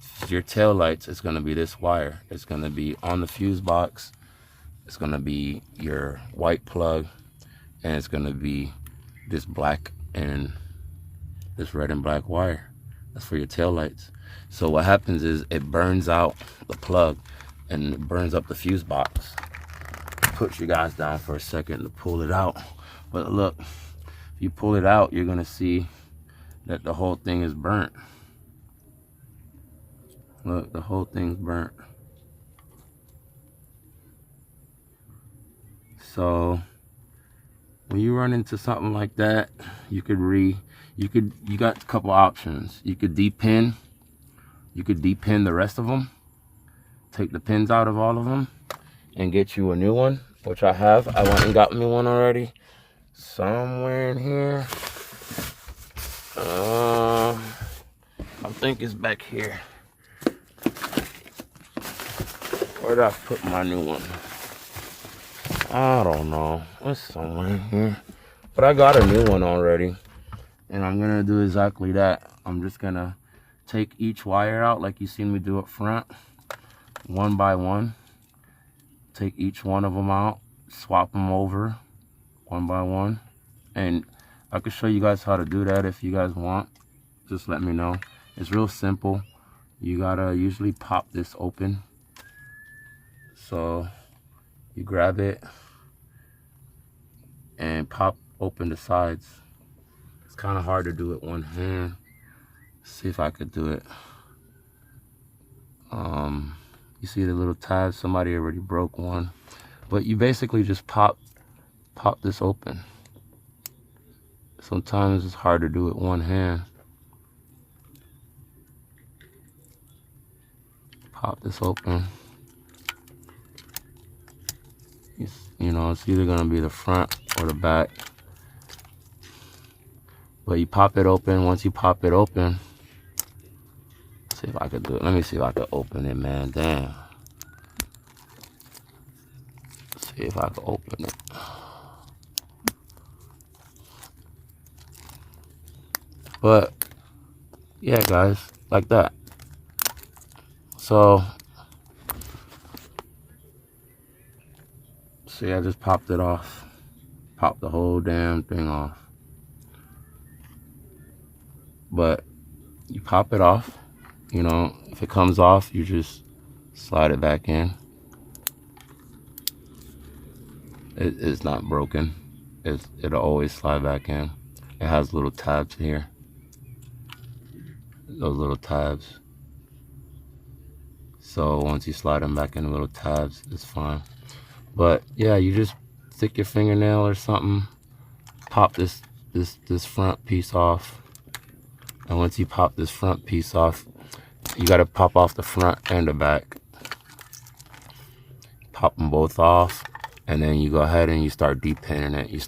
if it's your tail lights, it's gonna be this wire. It's gonna be on the fuse box. It's gonna be your white plug, and it's gonna be this black and this red and black wire. That's for your tail lights. So what happens is it burns out the plug and it burns up the fuse box. Put you guys down for a second to pull it out. But look, if you pull it out, you're gonna see that the whole thing is burnt. Look, the whole thing's burnt. So when you run into something like that, you got a couple options. You could depin the rest of them, take the pins out of all of them, and get you a new one, which I have. I went and got me one already. Somewhere in here. I think it's back here. Where did I put my new one? I don't know. It's somewhere in here. But I got a new one already. And I'm gonna do exactly that. I'm just gonna take each wire out like you seen me do up front, one by one. Take each one of them out, swap them over one by one. And I can show you guys how to do that if you guys want. Just let me know. It's real simple. You gotta usually pop this open. So you grab it and pop open the sides. It's kind of hard to do it one hand. See if I could do it. You see the little tabs? Somebody already broke one. But you basically just pop this open. Sometimes it's hard to do it one hand. Pop this open. You know, it's either gonna be the front or the back. But you pop it open. Once you pop it open, see if I could do it. Let me see if I could open it, man. Damn. See if I could open it. But yeah, guys, like that. So see, I just popped it off. Popped the whole damn thing off. But you pop it off. You know, if it comes off, you just slide it back in. It's not broken. It'll always slide back in. It has little tabs here. Those little tabs. So once you slide them back in the little tabs, it's fine. But yeah, you just stick your fingernail or something, pop this front piece off. And once you pop this front piece off, you gotta pop off the front and the back. Pop them both off, and then you go ahead and you start depinning it. You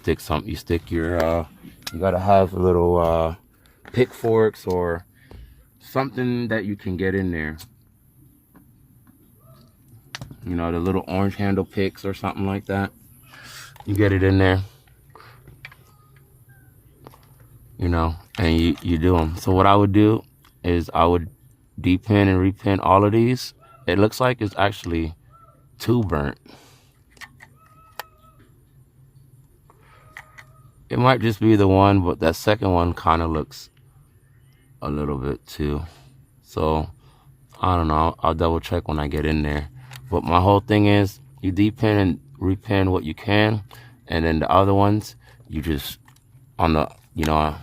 stick your, you gotta have a little pick forks or something that you can get in there. You know, the little orange handle picks or something like that. You get it in there. You know, and you do them. So what I would do is I would depin and repin all of these. It looks like it's actually 2 burnt. It might just be the one, but that second one kind of looks a little bit too. So I don't know. I'll double check when I get in there. But my whole thing is you depin and repin what you can, and then the other ones you just on the, you know,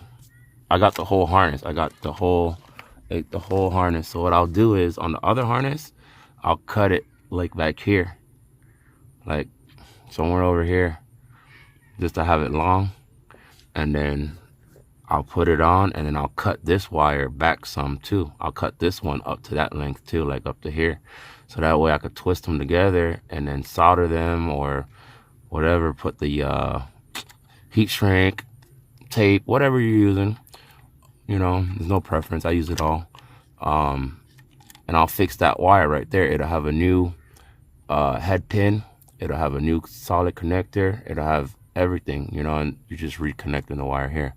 I got the whole harness. I got the whole harness. So what I'll do is on the other harness, I'll cut it like back here, like somewhere over here, just to have it long. And then I'll put it on, and then I'll cut this wire back some too. I'll cut this one up to that length too, like up to here. So that way I could twist them together and then solder them or whatever, put the heat shrink, tape, whatever you're using. You know, there's no preference. I use it all. And I'll fix that wire right there. It'll have a new head pin. It'll have a new solid connector. It'll have everything, you know, and you're just reconnecting the wire here.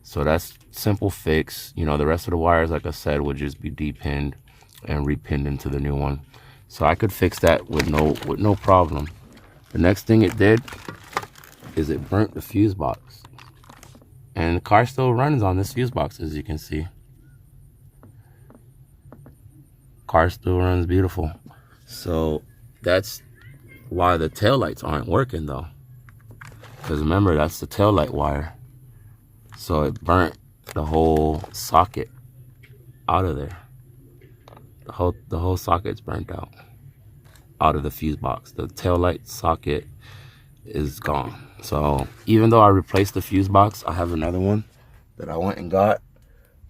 So that's simple fix. You know, the rest of the wires, like I said, would just be depinned and repinned into the new one. So I could fix that with no problem. The next thing it did is it burnt the fuse box. And the car still runs on this fuse box, as you can see. Car still runs beautiful. So that's why the taillights aren't working though. Because remember, that's the taillight wire. So it burnt the whole socket out of there. The whole socket's burnt out of the fuse box. The tail light socket is gone. So even though I replaced the fuse box, I have another one that I went and got.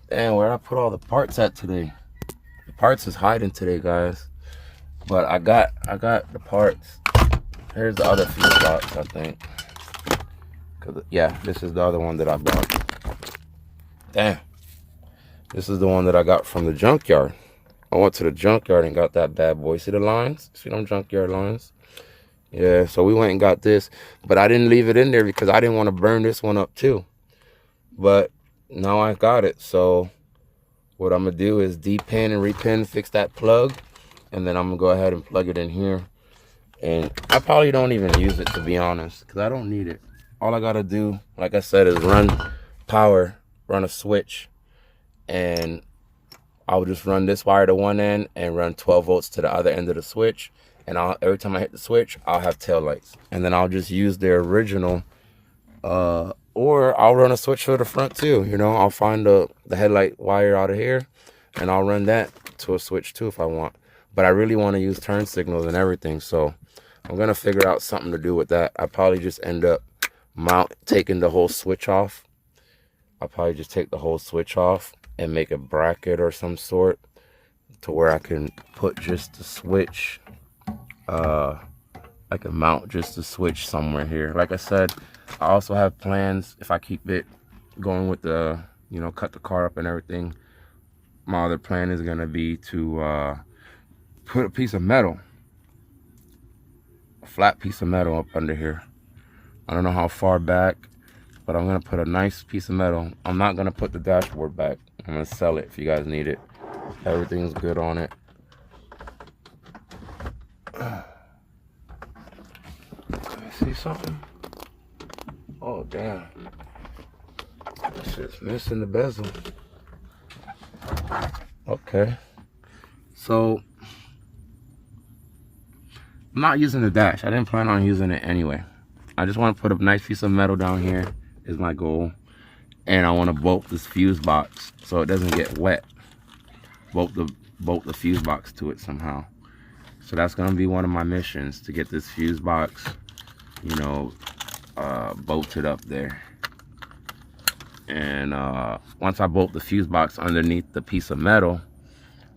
And where I put all the parts at today? The parts is hiding today, guys. But I got the parts. Here's the other fuse box, I think. Yeah, this is the other one that I bought. Damn. This is the one that I got from the junkyard. I went to the junkyard and got that bad boy. See the lines? See them junkyard lines? Yeah, so we went and got this. But I didn't leave it in there because I didn't want to burn this one up too. But now I got it. So what I'm going to do is de-pin and re-pin, fix that plug. And then I'm going to go ahead and plug it in here. And I probably don't even use it, to be honest, because I don't need it. All I got to do, like I said, is run power, run a switch. And I'll just run this wire to one end and run 12 volts to the other end of the switch. And every time I hit the switch, I'll have tail lights. And then I'll just use their original, or I'll run a switch for the front too. You know, I'll find the headlight wire out of here and I'll run that to a switch too if I want. But I really want to use turn signals and everything. So I'm going to figure out something to do with that. I probably just end up taking the whole switch off. I'll probably just take the whole switch off and make a bracket or some sort to where I can put just the switch. I can mount just the switch somewhere here. Like I said, I also have plans, if I keep it going with the, you know, cut the car up and everything. My other plan is going to be to put a piece of metal, a flat piece of metal up under here. I don't know how far back, but I'm going to put a nice piece of metal. I'm not going to put the dashboard back. I'm going to sell it if you guys need it. Everything's good on it. Let me see something. Oh, damn. This shit's missing the bezel. Okay. So, I'm not using the dash. I didn't plan on using it anyway. I just want to put a nice piece of metal down here is my goal. And I want to bolt this fuse box so it doesn't get wet. Bolt the fuse box to it somehow. So that's going to be one of my missions, to get this fuse box, you know, bolted up there. And once I bolt the fuse box underneath the piece of metal,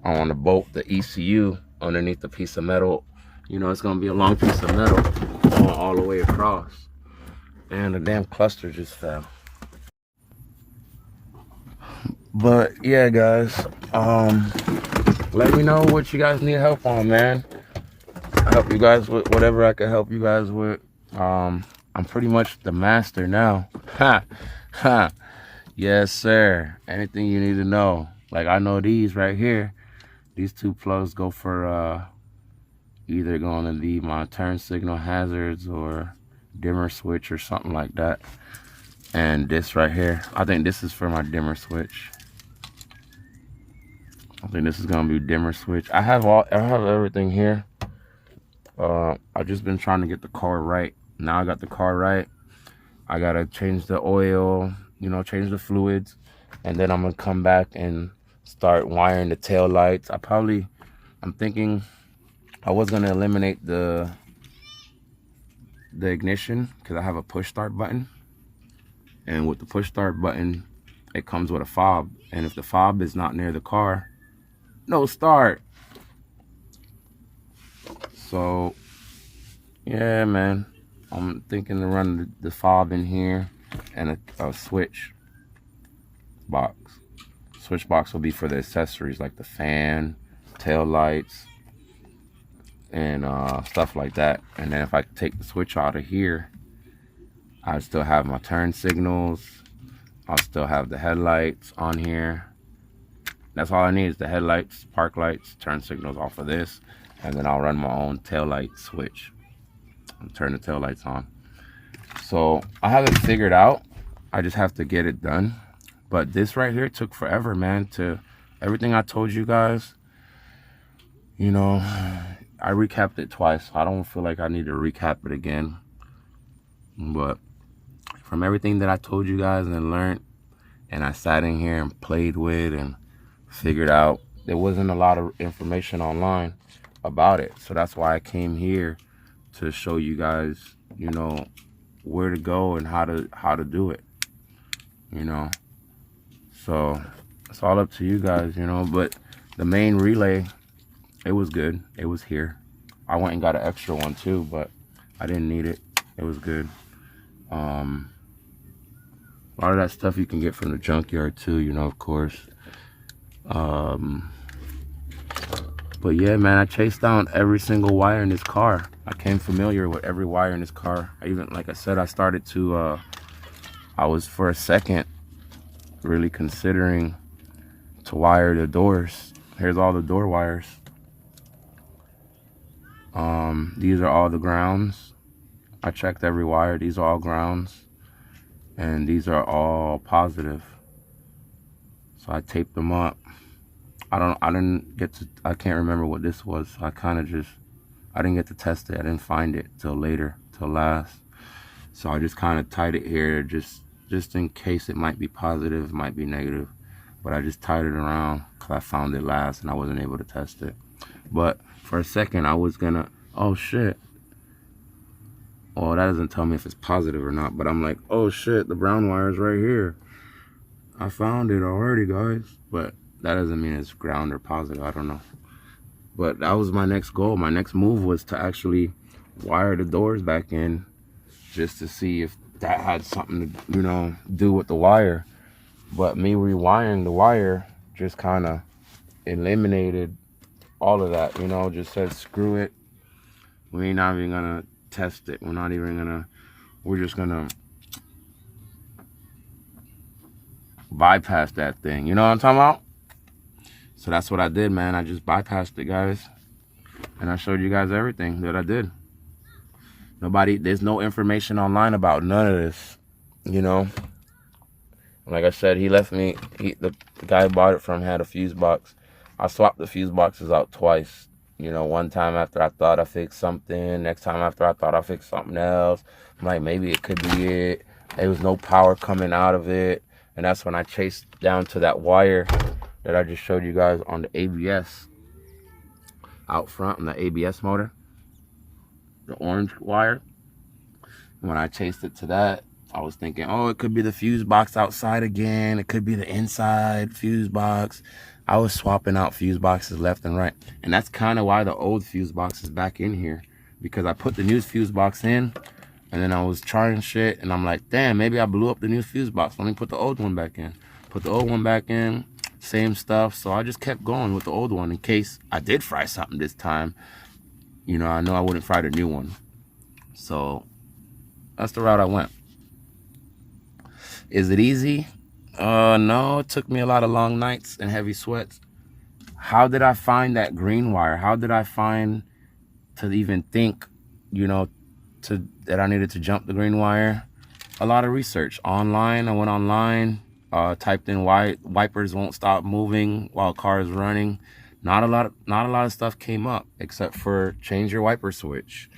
I want to bolt the ECU underneath the piece of metal. You know, it's going to be a long piece of metal going all the way across. And the damn cluster just fell. But yeah, guys, let me know what you guys need help on, man. I help you guys with whatever I can help you guys with. I'm pretty much the master now. Ha ha. Yes, sir. Anything you need to know. Like, I know these right here. These two plugs go for either going to be my turn signal hazards or dimmer switch or something like that. And this right here, I think this is for my dimmer switch. I think this is gonna be dimmer switch. I have everything here. I've just been trying to get the car right. Now I got the car right. I gotta change the oil, you know, change the fluids, and then I'm gonna come back and start wiring the tail lights. I'm thinking I was gonna eliminate the ignition because I have a push start button, and with the push start button, it comes with a fob, and if the fob is not near the car, no start. So yeah, man, I'm thinking to run the fob in here and a switch box. Switch box will be for the accessories like the fan, tail lights, and stuff like that. And then if I take the switch out of here, I still have my turn signals. I'll still have the headlights on here. That's all I need is the headlights, park lights, turn signals off of this, and then I'll run my own tail light switch and turn the tail lights on. So I have it figured out. I just have to get it done. But this right here took forever, man. To everything I told you guys, you know, I recapped it twice. I don't feel like I need to recap it again. But from everything that I told you guys and learned, and I sat in here and played with and figured out there wasn't a lot of information online about it. So that's why I came here to show you guys, you know, where to go and how to do it, you know. So it's all up to you guys, you know. But the main relay, it was good. It was here. I went and got an extra one too, but I didn't need it. It was good. A lot of that stuff you can get from the junkyard too, you know, of course. But yeah, man, I chased down every single wire in this car. I became familiar with every wire in this car. I even, like I said, I started to, I was for a second really considering to wire the doors. Here's all the door wires. These are all the grounds. I checked every wire. These are all grounds. And these are all positive. So I taped them up. I can't remember what this was. So I didn't get to test it. I didn't find it till later, till last. So I just kind of tied it here just in case it might be positive, it might be negative. But I just tied it around because I found it last and I wasn't able to test it. But for a second I was gonna, oh shit. Well, that doesn't tell me if it's positive or not, but I'm like, oh shit, the brown wire is right here. I found it already, guys. But that doesn't mean it's ground or positive, I don't know. But that was my next goal. My next move was to actually wire the doors back in just to see if that had something to, you know, do with the wire. But me rewiring the wire just kind of eliminated all of that, you know, just said, screw it. We ain't not even gonna test it. We're just gonna bypass that thing. You know what I'm talking about? So that's what I did, man. I just bypassed it, guys. And I showed you guys everything that I did. There's no information online about none of this, you know. Like I said, he left me, the guy I bought it from had a fuse box. I swapped the fuse boxes out twice. You know, one time after I thought I fixed something, next time after I thought I fixed something else. I'm like, maybe it could be it. There was no power coming out of it. And that's when I chased down to that wire that I just showed you guys on the ABS out front on the ABS motor, the orange wire. When I chased it to that, I was thinking, oh, it could be the fuse box outside again. It could be the inside fuse box. I was swapping out fuse boxes left and right. And that's kind of why the old fuse box is back in here, because I put the new fuse box in and then I was trying shit and I'm like, damn, maybe I blew up the new fuse box. Let me put the old one back in. Put the old one back in. Same stuff. So I just kept going with the old one in case I did fry something this time. You know, I know I wouldn't fry the new one. So that's the route I went. Is it easy? No, it took me a lot of long nights and heavy sweats. How did I find that green wire? How did I find to even think, you know, that I needed to jump the green wire? A lot of research online. I went online. Typed in why wipers won't stop moving while a car is running. Not a lot of stuff came up except for change your wiper switch,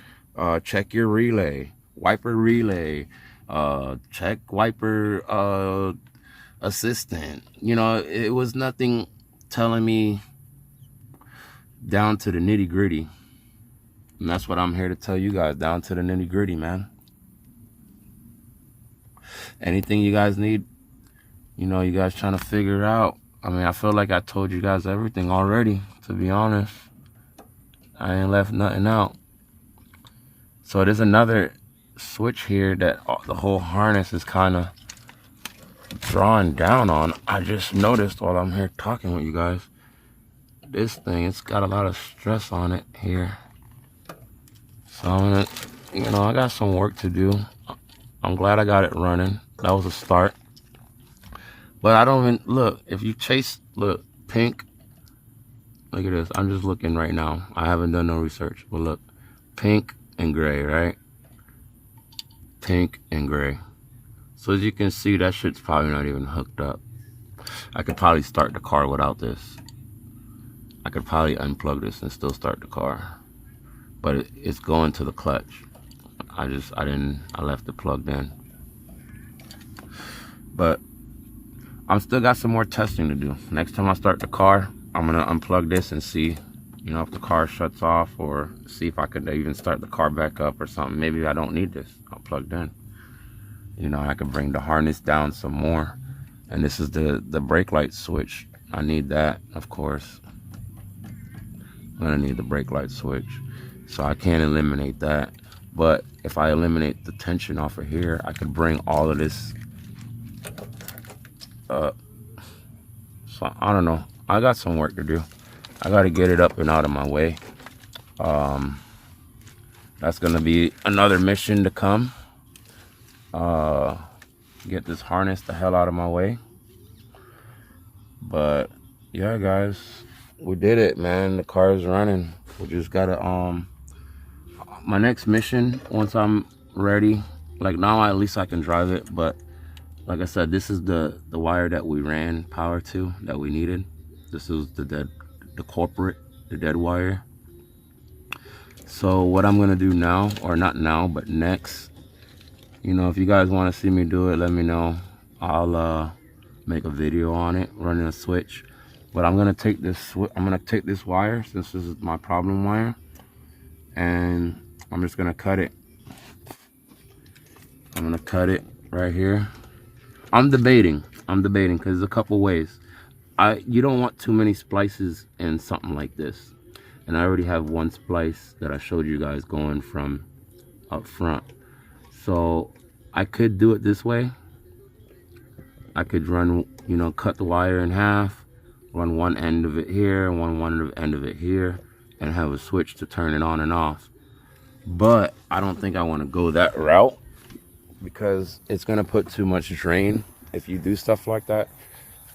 check your relay, wiper relay, check wiper assistant. You know, it was nothing telling me down to the nitty gritty. And that's what I'm here to tell you guys, down to the nitty gritty, man. Anything you guys need, you know, you guys trying to figure it out. I mean, I feel like I told you guys everything already, to be honest. I ain't left nothing out. So there's another switch here that the whole harness is kind of drawing down on. I just noticed while I'm here talking with you guys. This thing, it's got a lot of stress on it here. So I'm gonna, you know, I got some work to do. I'm glad I got it running. That was a start. But I don't even, look, if you chase, look, pink, look at this. I'm just looking right now. I haven't done no research. But look, pink and gray, right? Pink and gray. So as you can see, that shit's probably not even hooked up. I could probably start the car without this. I could probably unplug this and still start the car. But it's going to the clutch. I left it plugged in. But I'm still got some more testing to do. Next time I start the car, I'm gonna unplug this and see, you know, if the car shuts off, or see if I could even start the car back up or something. Maybe I don't need this. I'm plugged in. You know, I can bring the harness down some more. And this is the brake light switch. I need that, of course. I'm gonna need the brake light switch. So I can't eliminate that. But if I eliminate the tension off of here, I could bring all of this up. So I don't know. I got some work to do. I got to get it up and out of my way. That's gonna be another mission to come. Get this harness the hell out of my way. But yeah, guys, we did it, man. The car is running. We just gotta my next mission, once I'm ready, like now at least I can drive it. But like I said, this is the wire that we ran power to, that we needed. This is the dead wire. So what I'm gonna do now, or not now, but next, you know, if you guys want to see me do it, let me know. I'll make a video on it, running a switch. But I'm gonna take this wire, since this is my problem wire, and I'm just gonna cut it. I'm gonna cut it right here. I'm debating because there's a couple ways. You don't want too many splices in something like this. And I already have one splice that I showed you guys going from up front. So I could do it this way. I could run, you know, cut the wire in half, run one end of it here, one end of it here, and have a switch to turn it on and off. But I don't think I want to go that route, because it's gonna put too much drain if you do stuff like that.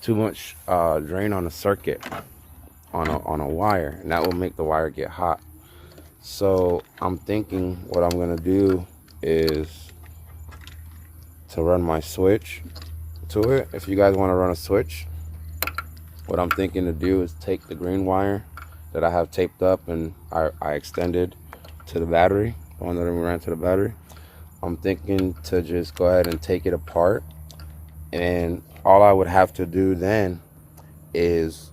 Too much drain on a circuit, on a wire, and that will make the wire get hot. So I'm thinking what I'm gonna do is to run my switch to it. If you guys want to run a switch, what I'm thinking to do is take the green wire that I have taped up and I extended to the battery, the one that we ran to the battery. I'm thinking to just go ahead and take it apart, and all I would have to do then is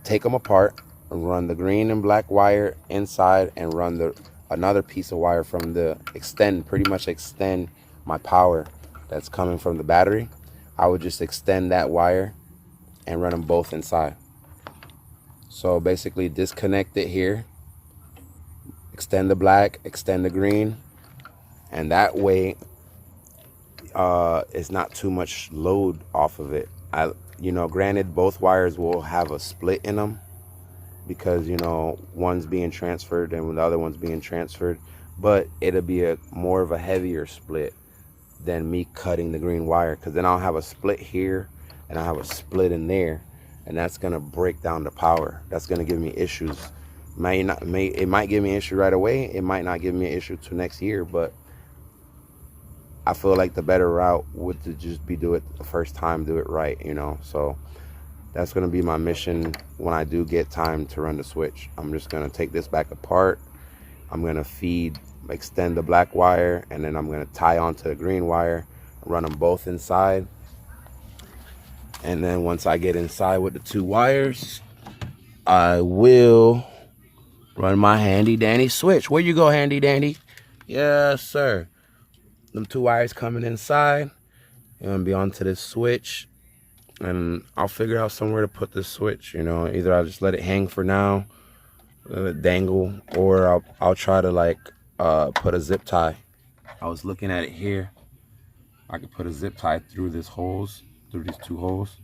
take them apart and run the green and black wire inside, and run another piece of wire from pretty much extend my power that's coming from the battery. I would just extend that wire and run them both inside. So basically disconnect it here, extend the black, extend the green, and that way it's not too much load off of it. You know, granted, both wires will have a split in them, because, you know, one's being transferred and the other one's being transferred, but it'll be more of a heavier split than me cutting the green wire, because then I'll have a split here and I'll have a split in there, and that's gonna break down the power. That's gonna give me issues. It might give me an issue right away. It might not give me an issue till next year, but I feel like the better route would to just do it the first time, do it right, you know. So that's gonna be my mission when I do get time to run the switch. I'm just gonna take this back apart. I'm gonna extend the black wire, and then I'm gonna tie onto the green wire, run them both inside. And then once I get inside with the two wires, I will run my handy dandy switch. Where you go, handy dandy? Yes, sir. Them two wires coming inside, and I'm gonna be onto this switch, and I'll figure out somewhere to put this switch. You know, either I'll just let it hang for now, let it dangle, or I'll try to like put a zip tie. I was looking at it here. I could put a zip tie through these two holes,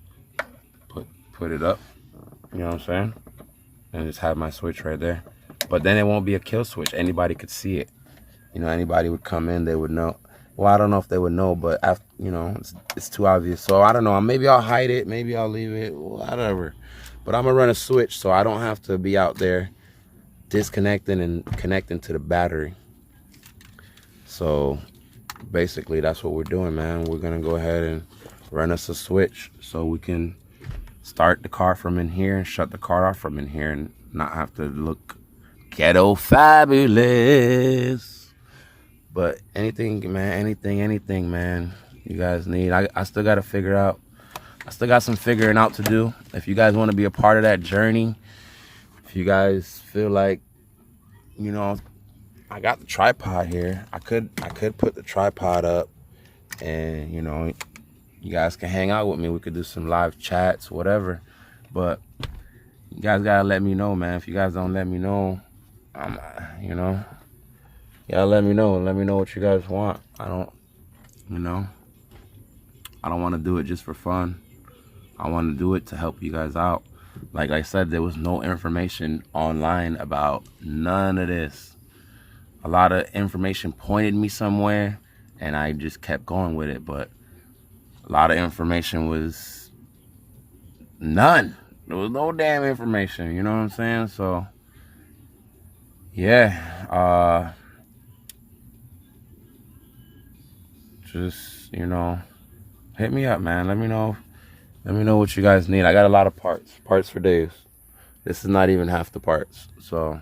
put it up. You know what I'm saying? And just have my switch right there. But then it won't be a kill switch. Anybody could see it. You know, anybody would come in, they would know. Well, I don't know if they would know, but after, you know, it's too obvious. So I don't know. Maybe I'll hide it. Maybe I'll leave it. Whatever. But I'm gonna run a switch so I don't have to be out there disconnecting and connecting to the battery. So basically, that's what we're doing, man. We're gonna go ahead and run us a switch so we can start the car from in here and shut the car off from in here, and not have to look ghetto fabulous. But anything, man, you guys need. I still got to figure out. I still got some figuring out to do. If you guys want to be a part of that journey, if you guys feel like, you know, I got the tripod here. I could put the tripod up, and you know, you guys can hang out with me. We could do some live chats, whatever. But you guys gotta let me know, man. If you guys don't let me know, you know, y'all let me know. Let me know what you guys want. I don't want to do it just for fun. I want to do it to help you guys out. Like I said, there was no information online about none of this. A lot of information pointed me somewhere, and I just kept going with it. But a lot of information was none. There was no damn information. You know what I'm saying? So, yeah. Just, you know, hit me up, man. Let me know what you guys need. I got a lot of parts for days. This is not even half the parts, so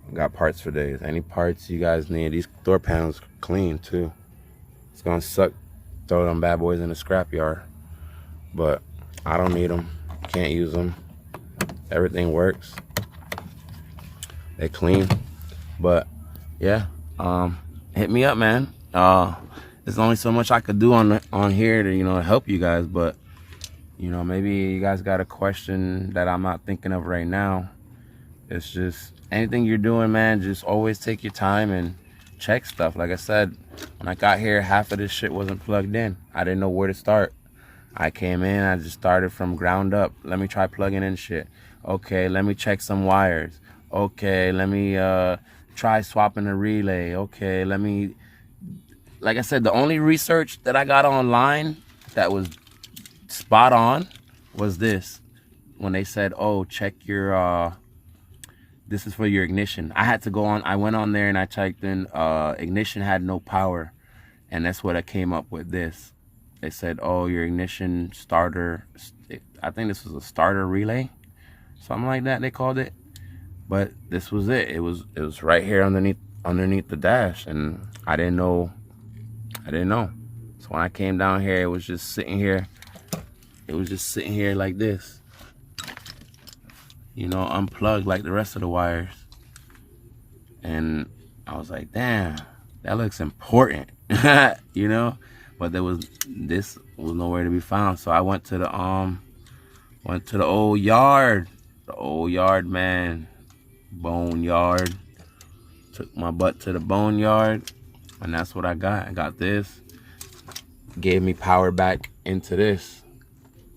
I got parts for days. Any parts you guys need. These door panels clean too. It's gonna suck throw them bad boys in the scrapyard, but I don't need them. Can't use them. Everything works. They clean. But yeah, hit me up, man. There's only so much I could do on here to, you know, help you guys, but you know, maybe you guys got a question that I'm not thinking of right now. It's just anything you're doing, man, just always take your time and check stuff. Like I said, when I got here, half of this shit wasn't plugged in. I didn't know where to start. I came in, I just started from ground up. Let me try plugging in shit. Okay, let me check some wires. Okay, let me try swapping a relay. Okay, like I said, the only research that I got online that was spot on was this. When they said, oh, check your this is for your ignition. I went on there and I typed in ignition had no power, and that's what I came up with. This, they said, oh, your ignition starter, I think this was a starter relay, something like that they called it. But this was it. It was right here underneath the dash, and I didn't know. So when I came down here, it was just sitting here. It was just sitting here like this, you know, unplugged like the rest of the wires. And I was like, damn, that looks important, you know. But this was nowhere to be found. So I went to the old yard, man, bone yard. Took my butt to the bone yard, and that's what I got. I got this. Gave me power back into this.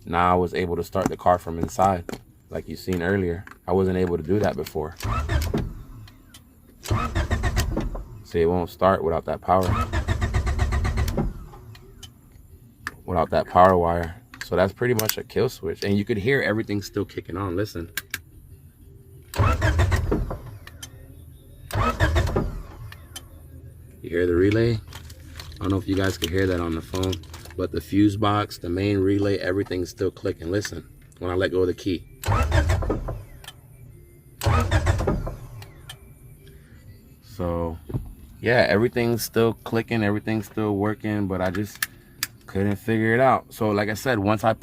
Now I was able to start the car from inside, like you seen earlier. I wasn't able to do that before. See, it won't start without that power. Without that power wire. So that's pretty much a kill switch. And you could hear everything still kicking on. Listen. You hear the relay? I don't know if you guys can hear that on the phone, but the fuse box, the main relay, everything's still clicking. Listen, when I let go of the key. So, yeah, everything's still clicking, everything's still working, but I just couldn't figure it out. So, like I said, once I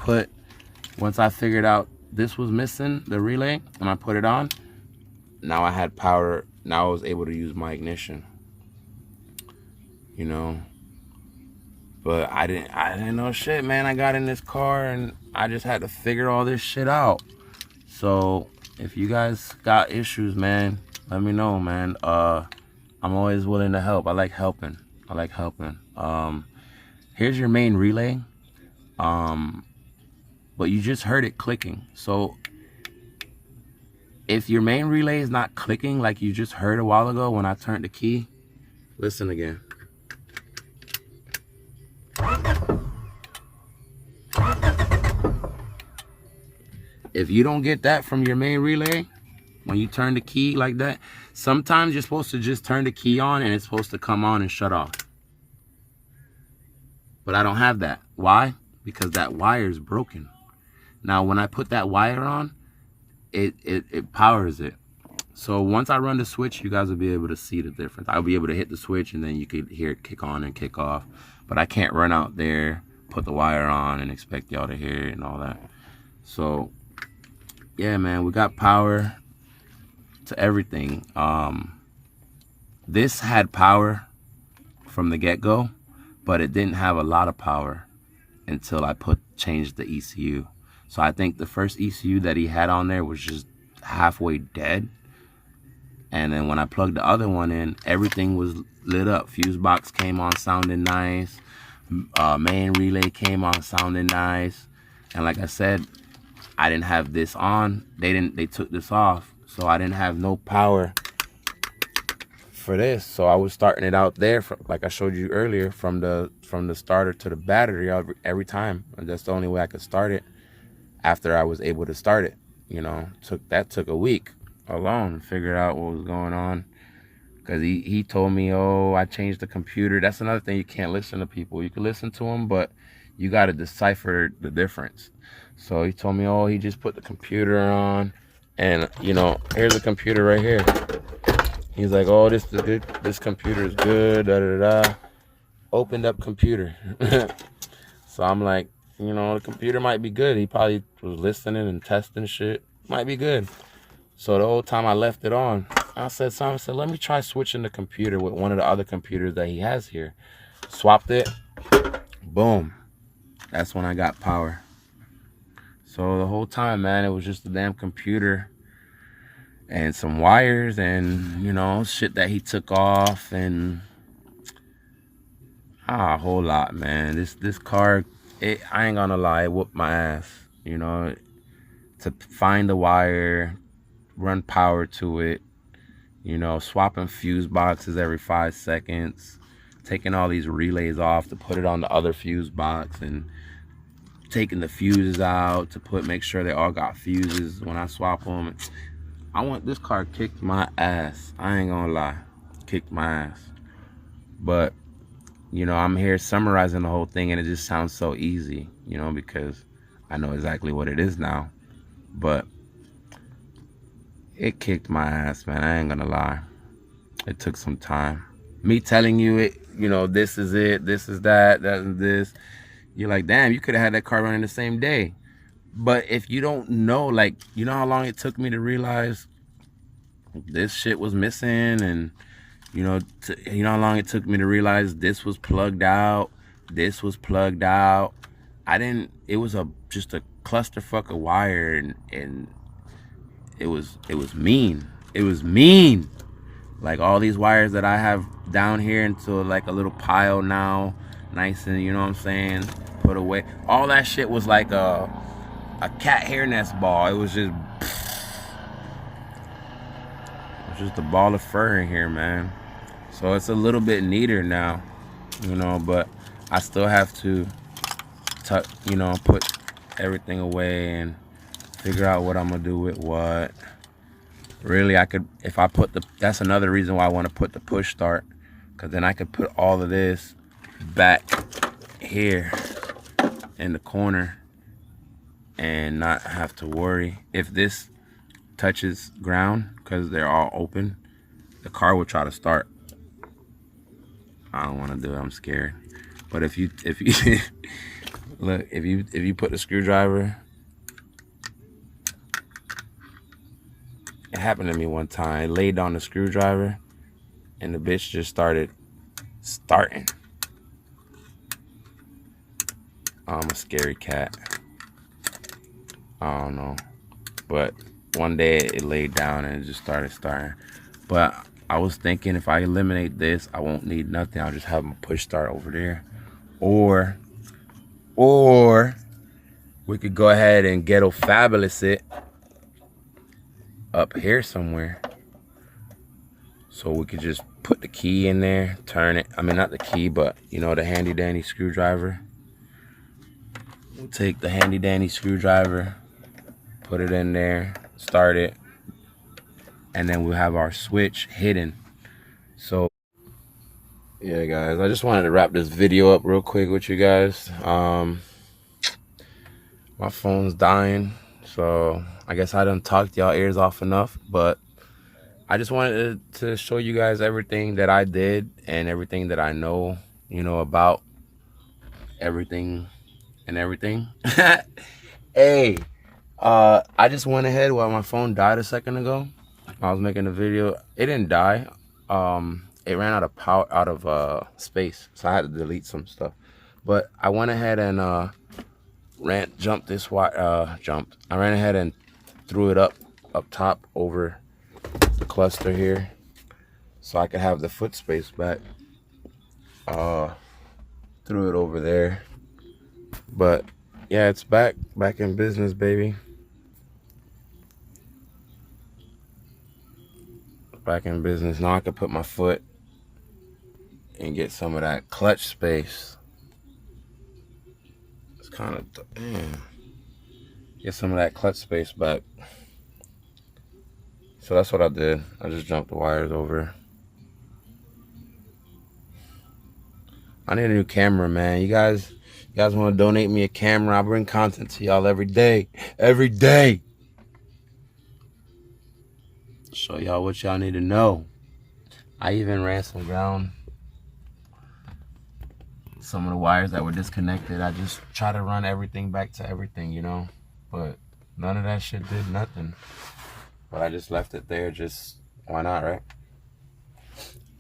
figured out this was missing, the relay, and I put it on, now I had power. Now I was able to use my ignition, you know. But I didn't know shit, man. I got in this car and I just had to figure all this shit out. So if you guys got issues, man, let me know, man. I'm always willing to help. I like helping. Here's your main relay. But you just heard it clicking. So if your main relay is not clicking like you just heard a while ago when I turned the key, listen again. If you don't get that from your main relay, when you turn the key like that, sometimes you're supposed to just turn the key on and it's supposed to come on and shut off. But I don't have that. Why? Because that wire is broken. Now, when I put that wire on, it powers it. So once I run the switch, you guys will be able to see the difference. I'll be able to hit the switch and then you could hear it kick on and kick off. but I can't run out there, put the wire on, and expect y'all to hear it and all that. So yeah, man, we got power to everything. This had power from the get-go, but it didn't have a lot of power until I changed the ECU. So I think the first ECU that he had on there was just halfway dead. And then when I plugged the other one in, everything was lit up. Fuse box came on sounding nice. Main relay came on sounding nice. And like I said, I didn't have this on. They took this off. So I didn't have no power for this. So I was starting it out there, like I showed you earlier, from the starter to the battery every time. And that's the only way I could start it after I was able to start it. You know, that took a week alone to figure out what was going on. Because he told me, oh, I changed the computer. That's another thing. You can't listen to people. You can listen to them, but you got to decipher the difference. So he told me, oh, he just put the computer on. And, you know, here's the computer right here. He's like, oh, this computer is good, da-da-da. Opened up computer. So I'm like, you know, the computer might be good. He probably was listening and testing shit. Might be good. So the whole time I left it on, I said, let me try switching the computer with one of the other computers that he has here. Swapped it. Boom. That's when I got power. So the whole time, man, it was just the damn computer and some wires and, you know, shit that he took off and a whole lot, man. This car, I ain't gonna lie, it whooped my ass, you know, to find the wire, run power to it, you know, swapping fuse boxes every 5 seconds, taking all these relays off to put it on the other fuse box, and taking the fuses out to make sure they all got fuses when I swap them. This car kicked my ass. I ain't gonna lie, kicked my ass. But, you know, I'm here summarizing the whole thing, and it just sounds so easy, you know, because I know exactly what it is now. But it kicked my ass, man. I ain't gonna lie. It took some time. Me telling you it, you know, this is it, this is that, that is this. You're like, damn, you could have had that car running the same day. But if you don't know, like, you know how long it took me to realize this shit was missing, and you know how long it took me to realize this was plugged out, this was plugged out. It was just a clusterfuck of wire, and it was mean. It was mean. Like all these wires that I have down here into like a little pile now, nice and, you know what I'm saying, put away. All that shit was like a cat hair nest ball. It was just a ball of fur in here, man. So it's a little bit neater now, you know, but I still have to you know, put everything away and figure out what I'm gonna do with what. Really, I could, if I put that's another reason why I want to put the push start, because then I could put all of this back here in the corner and not have to worry. If this touches ground, because they're all open, the car will try to start. I don't want to do it, I'm scared. But if you look, if you put the screwdriver, it happened to me one time. I laid on the screwdriver and the bitch just started starting. I'm a scary cat. I don't know. But one day it laid down and it just started starting. But I was thinking, if I eliminate this, I won't need nothing. I'll just have my push start over there. Or we could go ahead and ghetto fabulous it up here somewhere. So we could just put the key in there, turn it. I mean, not the key, but, you know, the handy dandy screwdriver. We'll take the handy dandy screwdriver, put it in there, start it, and then we'll have our switch hidden. So yeah, guys, I just wanted to wrap this video up real quick with you guys. My phone's dying, so I guess I done talked y'all ears off enough, but I just wanted to show you guys everything that I did and everything that I know, you know, about everything and everything. Hey, I just went ahead while my phone died a second ago. I was making a video. It didn't die. It ran out of power, out of space, so I had to delete some stuff. But I went ahead and jumped this jumped. I ran ahead and threw it up top over the cluster here, so I could have the foot space back. Threw it over there, but yeah, it's back in business, baby. Back in business. Now I can put my foot and get some of that clutch space. It's kind of get some of that clutch space back. So that's what I did. I just jumped the wires over. I need a new camera, man. You guys want to donate me a camera? I bring content to y'all every day. Every day. Show y'all what y'all need to know. I even ran some ground. Some of the wires that were disconnected, I just try to run everything back to everything, you know? But none of that shit did nothing. But I just left it there, just why not, right?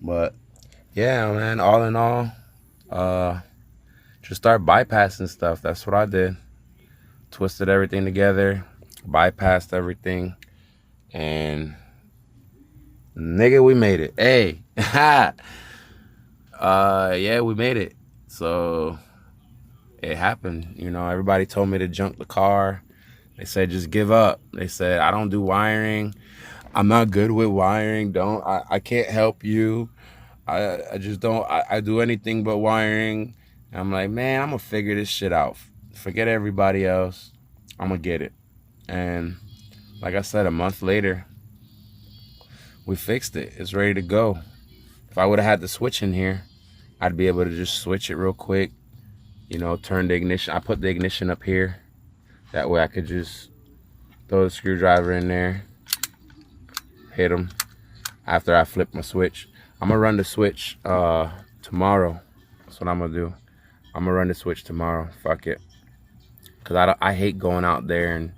But yeah, man, all in all, just start bypassing stuff. That's what I did. Twisted everything together, bypassed everything, and nigga, we made it. Hey, yeah, we made it. So it happened. You know, everybody told me to junk the car. They said just give up. They said I don't do wiring. I'm not good with wiring. I can't help you. I just don't. I do anything but wiring. And I'm like, man, I'm gonna figure this shit out. Forget everybody else. I'm gonna get it. And like I said, a month later, we fixed it. It's ready to go. If I would have had the switch in here, I'd be able to just switch it real quick. You know, turn the ignition. I put the ignition up here. That way I could just throw the screwdriver in there, hit them after I flip my switch. I'm gonna run the switch tomorrow. That's what I'm gonna do. I'm gonna run the switch tomorrow. Fuck it. Cause I hate going out there and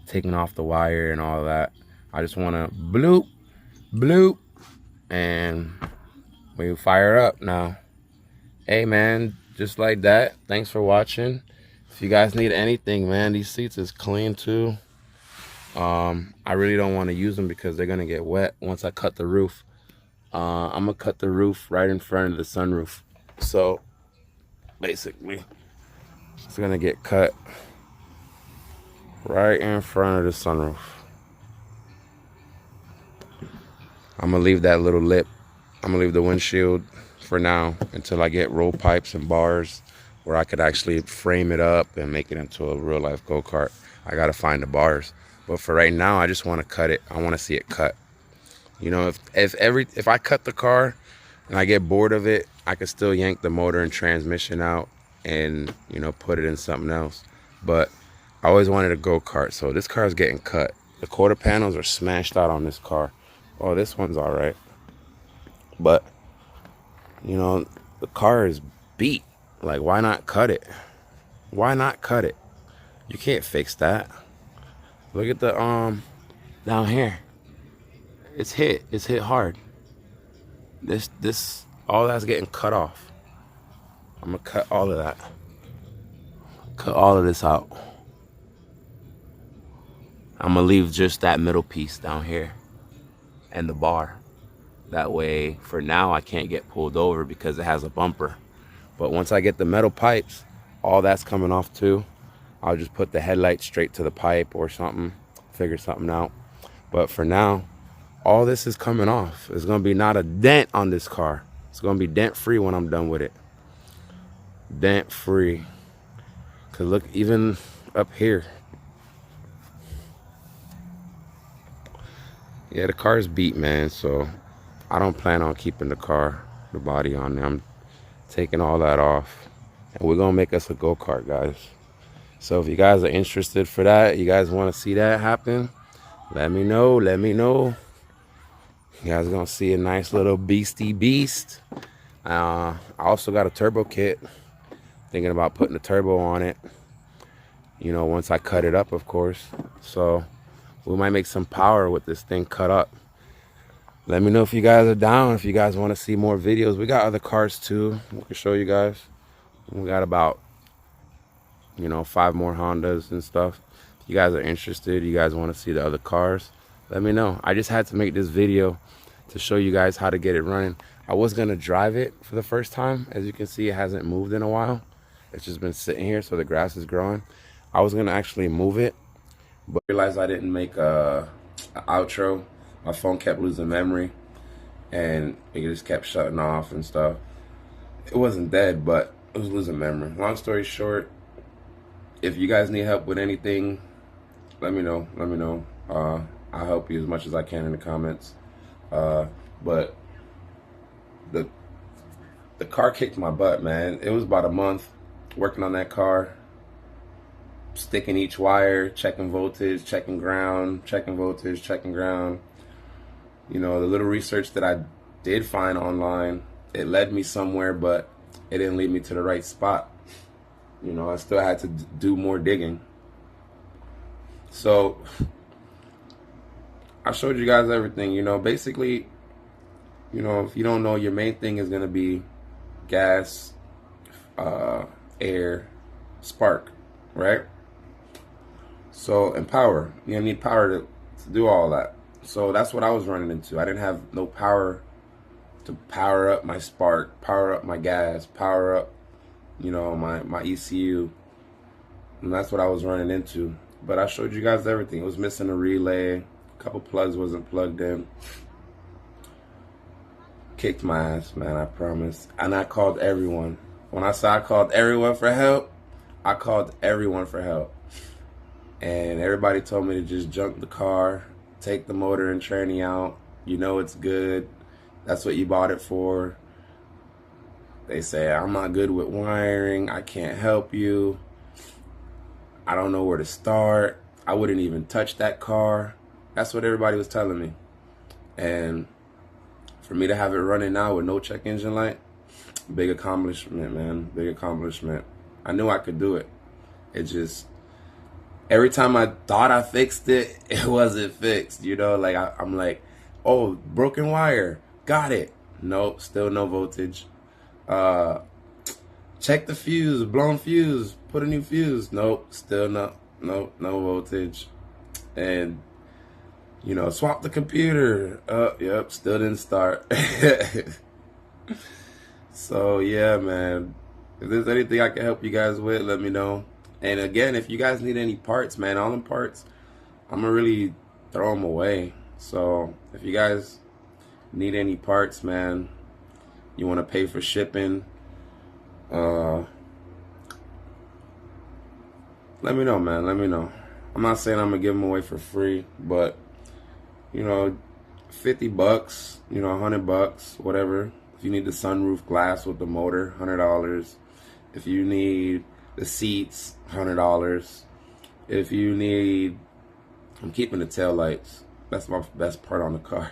taking off the wire and all that. I just wanna bloop, bloop, and we fire up now. Hey man, just like that. Thanks for watching. If you guys need anything, man, these seats is clean too. I really don't want to use them because they're gonna get wet once I cut the roof. I'm gonna cut the roof right in front of the sunroof. So basically, it's gonna get cut right in front of the sunroof. I'm gonna leave that little lip. I'm gonna leave the windshield for now until I get roll pipes and bars where I could actually frame it up and make it into a real life go-kart. I gotta find the bars. But for right now, I just wanna cut it. I wanna see it cut. You know, if I cut the car and I get bored of it, I could still yank the motor and transmission out and, you know, put it in something else. But I always wanted a go-kart, so this car is getting cut. The quarter panels are smashed out on this car. Oh, this one's all right. But, you know, the car is beat. Like, why not cut it? Why not cut it? You can't fix that. Look at the, down here. It's hit hard. All that's getting cut off. I'm gonna cut all of that. Cut all of this out. I'm gonna leave just that middle piece down here and the bar. That way, for now, I can't get pulled over because it has a bumper. But once I get the metal pipes, all that's coming off too. I'll just put the headlight straight to the pipe or something, figure something out. But for now, all this is coming off. There's gonna be not a dent on this car. It's gonna be dent free when I'm done with it. Dent free. Cause look, even up here. Yeah, the car is beat, man. So I don't plan on keeping the car, the body on there. I'm taking all that off. And we're gonna make us a go-kart, guys. So if you guys are interested for that, you guys wanna see that happen, let me know, let me know. You guys are gonna see a nice little beastie beast. I also got a turbo kit Thinking about putting a turbo on it, you know, once I cut it up, of course. So we might make some power with this thing cut up. Let me know if you guys are down, if you guys want to see more videos. We got other cars too, we can show you guys. We got about, you know, 5 more Hondas and stuff. If you guys are interested, you guys want to see the other cars, let me know. I just had to make this video to show you guys how to get it running. I was gonna drive it for the first time. As you can see, it hasn't moved in a while. It's just been sitting here, so the grass is growing. I was gonna actually move it, but I realized I didn't make an outro. My phone kept losing memory, and it just kept shutting off and stuff. It wasn't dead, but it was losing memory. Long story short, if you guys need help with anything, let me know. Let me know. I'll help you as much as I can in the comments. But the car kicked my butt, man. It was about a month working on that car, sticking each wire, checking voltage, checking ground, checking voltage, checking ground. You know, the little research that I did find online, it led me somewhere, but it didn't lead me to the right spot. You know, I still had to do more digging. So I showed you guys everything. You know, basically, you know, if you don't know, your main thing is going to be gas, air, spark, right? So, and power. You need power to do all that. So that's what I was running into. I didn't have no power to power up my spark, power up my gas, power up, you know, my ECU. And that's what I was running into. But I showed you guys everything. It was missing a relay. A couple plugs wasn't plugged in. Kicked my ass, man, I promise. And I called everyone. When I said I called everyone for help, I called everyone for help. And everybody told me to just junk the car, take the motor and tranny out. You know it's good. That's what you bought it for. They say, I'm not good with wiring. I can't help you. I don't know where to start. I wouldn't even touch that car. That's what everybody was telling me. And for me to have it running now with no check engine light, big accomplishment, man. Big accomplishment. I knew I could do it. It just, every time I thought I fixed it, it wasn't fixed. You know, like I'm like, oh, broken wire. Got it. Nope, still no voltage. Check the fuse, blown fuse, put a new fuse. Nope, still no voltage. And, you know, swap the computer. Yep, still didn't start. So, yeah, man. If there's anything I can help you guys with, let me know. And again, if you guys need any parts, man, all them parts, I'm going to really throw them away. So, if you guys need any parts, man, you want to pay for shipping, let me know, man. Let me know. I'm not saying I'm gonna give them away for free, but you know, 50 bucks, you know, 100 bucks, whatever. If you need the sunroof glass with the motor, $100. If you need the seats, $100. If you need, I'm keeping the tail lights. That's my best part on the car.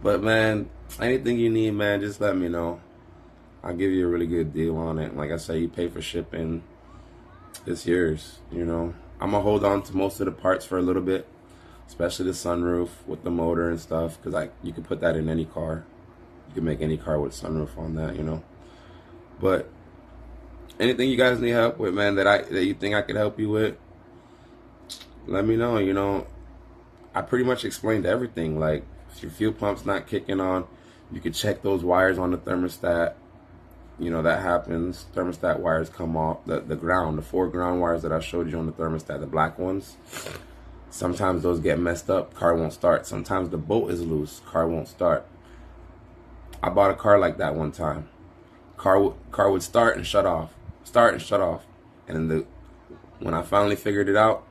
But man, anything you need, man, just let me know. I'll give you a really good deal on it. Like I say, you pay for shipping, it's yours, you know. I'm gonna hold on to most of the parts for a little bit, especially the sunroof with the motor and stuff, because you can put that in any car. You can make any car with sunroof on that, you know. But anything you guys need help with, man, that you think I could help you with, let me know. You know, I pretty much explained everything. Like, if your fuel pump's not kicking on, you could check those wires on the thermostat. You know, that happens. Thermostat wires come off. The ground, the 4 ground wires that I showed you on the thermostat, the black ones, sometimes those get messed up, car won't start. Sometimes the bolt is loose, car won't start. I bought a car like that one time. Car would start and shut off, start and shut off. And when I finally figured it out,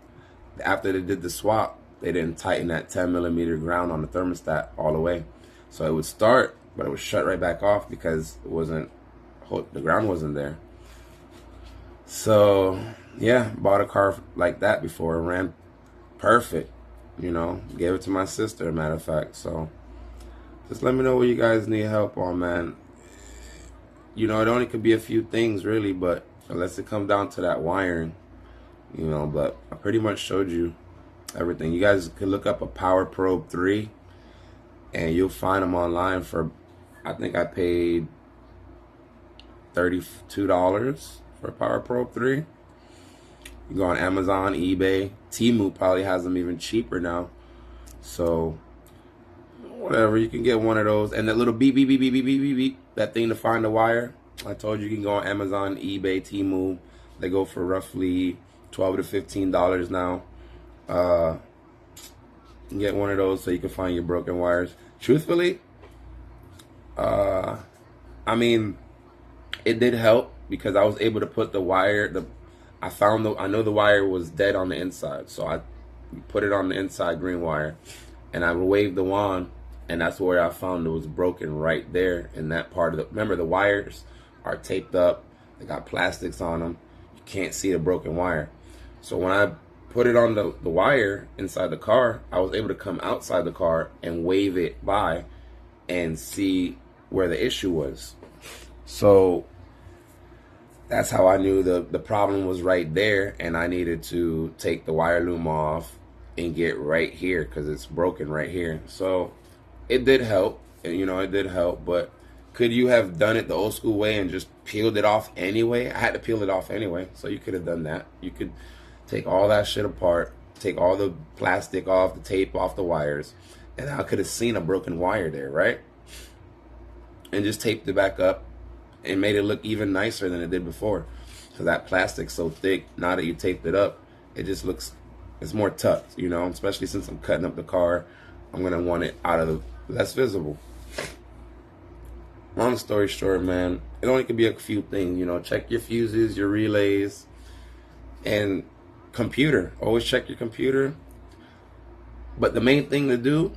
after they did the swap, they didn't tighten that 10mm ground on the thermostat all the way. So it would start, but it would shut right back off because the ground wasn't there. So yeah, bought a car like that before. It ran perfect, you know. Gave it to my sister, matter of fact. So just let me know what you guys need help on, man. you know, it only could be a few things really, but unless it comes down to that wiring, you know, but I pretty much showed you everything. You guys can look up a Power Probe 3 and you'll find them online for, I think I paid $32 for a Power Probe 3. You go on Amazon, eBay, Temu probably has them even cheaper now. So whatever, you can get one of those. And that little beep, beep, beep, beep, beep, beep, beep, beep, that thing to find the wire. I told you can go on Amazon, eBay, Temu. They go for roughly $12 to $15 now. Get one of those so you can find your broken wires. Truthfully, I mean, it did help because I was able to put the wire, I know the wire was dead on the inside, so I put it on the inside green wire, and I waved the wand, and that's where I found it was broken right there in that part of the, remember the wires are taped up, they got plastics on them, you can't see the broken wire. So when I put it on the wire inside the car, I was able to come outside the car and wave it by and see where the issue was. So that's how I knew the problem was right there, and I needed to take the wire loom off and get right here because it's broken right here. So it did help, and you know, it did help, but could you have done it the old school way and just peeled it off anyway? I had to peel it off anyway, so you could have done that. You could take all that shit apart, take all the plastic off, the tape off the wires, and I could have seen a broken wire there, right? And just taped it back up and made it look even nicer than it did before. Because that plastic's so thick, now that you taped it up, it just looks, it's more tucked, you know, especially since I'm cutting up the car. I'm going to want it out of the, less visible. Long story short, man, it only could be a few things, you know, check your fuses, your relays, and computer. Always check your computer. But the main thing to do,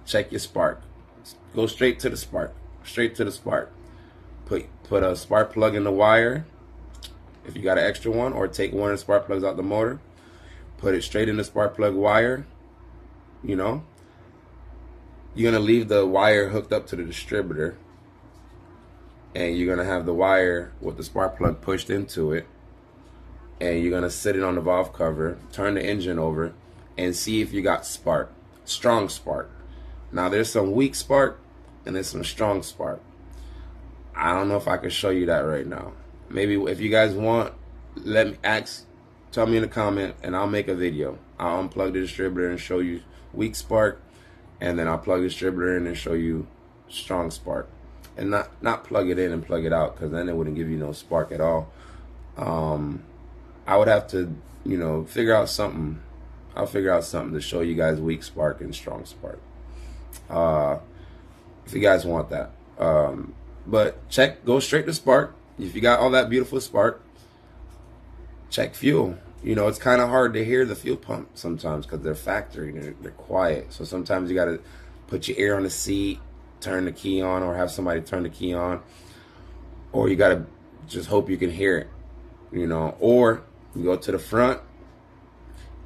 check your spark. Go straight to the spark. Straight to the spark. Put a spark plug in the wire if you got an extra one, or take one of the spark plugs out the motor. Put it straight in the spark plug wire. You know, you're gonna leave the wire hooked up to the distributor, and you're gonna have the wire with the spark plug pushed into it, and you're gonna sit it on the valve cover, turn the engine over, and see if you got spark, strong spark. Now there's some weak spark and there's some strong spark. I don't know if I can show you that right now. Maybe if you guys want, let me tell me in the comment and I'll make a video. I'll unplug the distributor and show you weak spark, and then I'll plug the distributor in and show you strong spark. And not plug it in and plug it out, because then it wouldn't give you no spark at all. I would have to, you know, figure out something. I'll figure out something to show you guys weak spark and strong spark. If you guys want that. But go straight to spark. If you got all that beautiful spark, check fuel. You know, it's kind of hard to hear the fuel pump sometimes because they're factory, they're quiet. So sometimes you got to put your ear on the seat, turn the key on, or have somebody turn the key on. Or you got to just hope you can hear it, you know. Or you go to the front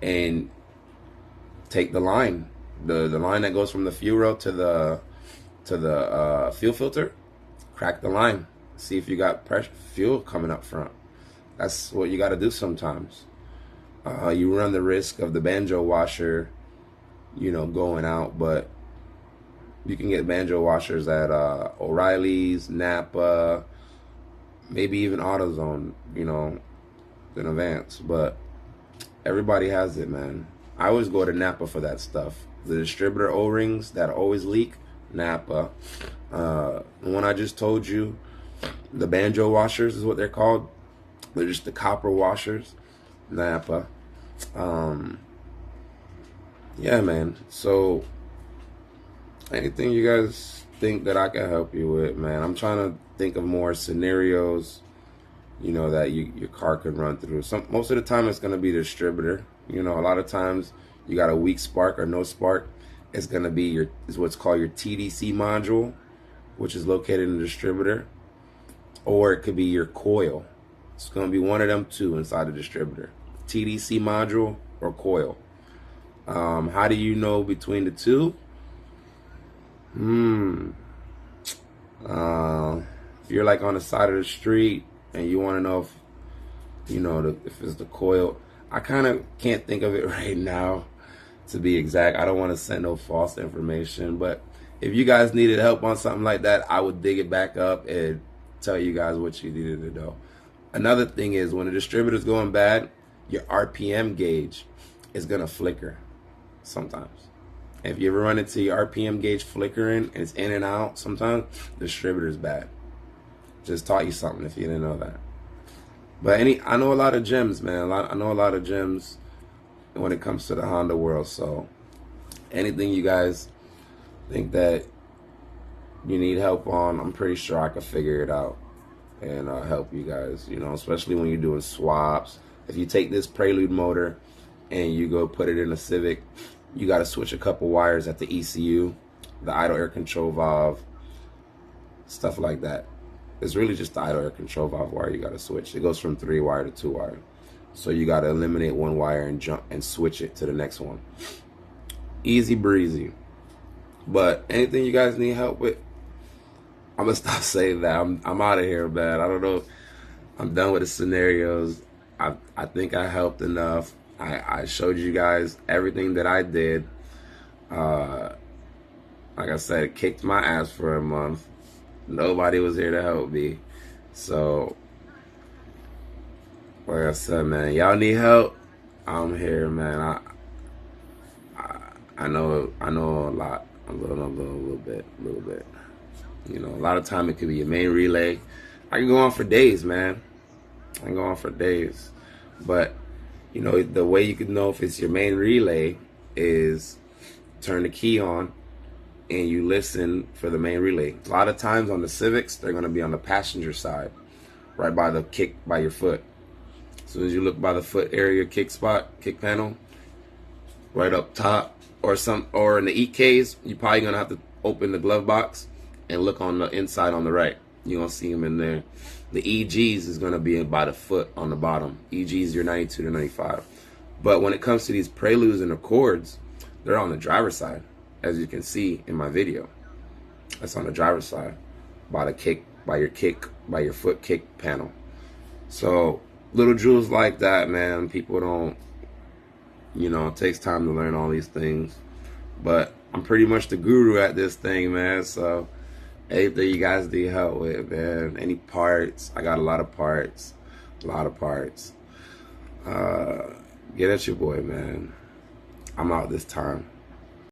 and take the line, the line that goes from the fuel rail to the fuel filter. Crack the line, see if you got pressure fuel coming up front. That's what you got to do sometimes. You run the risk of the banjo washer, you know, going out, but you can get banjo washers at O'Reilly's, Napa, maybe even AutoZone, you know, in advance. But everybody has it, man. I always go to Napa for that stuff. The distributor O-rings that always leak, Napa. The one I just told you, the banjo washers is what they're called. They're just the copper washers, Napa. Yeah, man. So anything you guys think that I can help you with, man, I'm trying to think of more scenarios, you know, that your car could run through. Most of the time it's going to be the distributor. You know, a lot of times you got a weak spark or no spark. It's going to be is what's called your TDC module, which is located in the distributor. Or it could be your coil. It's going to be one of them two inside the distributor. TDC module or coil. How do you know between the two? if you're like on the side of the street and you want to know if, you know, if it's the coil, I kind of can't think of it right now to be exact. I don't want to send no false information, but if you guys needed help on something like that, I would dig it back up and tell you guys what you needed to know. Another thing is when the distributor's going bad, your RPM gauge is going to flicker sometimes. If you ever run into your RPM gauge flickering and it's in and out sometimes, the distributor's bad. Just taught you something if you didn't know that. But I know a lot of gems, man. I know a lot of gems when it comes to the Honda world. So anything you guys think that you need help on, I'm pretty sure I could figure it out and help you guys, you know, especially when you're doing swaps. If you take this Prelude motor and you go put it in a Civic, you got to switch a couple wires at the ECU, the idle air control valve, stuff like that. It's really just the idle air control valve wire you got to switch. It goes from 3-wire to 2-wire. So you got to eliminate one wire and jump and switch it to the next one. Easy breezy. But anything you guys need help with, I'm going to stop saying that. I'm out of here, man. I don't know. I'm done with the scenarios. I think I helped enough. I showed you guys everything that I did. Like I said, it kicked my ass for a month. Nobody was here to help me. So, like I said, man, y'all need help, I'm here, man. I know a lot. A little bit. You know, a lot of time it could be your main relay. I can go on for days, man. I can go on for days. But, you know, the way you can know if it's your main relay is turn the key on and you listen for the main relay. A lot of times on the Civics, they're going to be on the passenger side, right by the by your foot. As soon as you look by the foot area, kick panel, right up top, or in the EKs, you're probably going to have to open the glove box and look on the inside on the right. You're going to see them in there. The EGs is going to be by the foot on the bottom. EGs, your 92 to 95. But when it comes to these Preludes and Accords, they're on the driver's side, as you can see in my video. That's on the driver's side, by your foot kick panel. So little jewels like that, man, people don't, you know, it takes time to learn all these things. But I'm pretty much the guru at this thing, man. So anything you guys need help with, man, any parts, I got a lot of parts. Get at your boy, man. I'm out this time.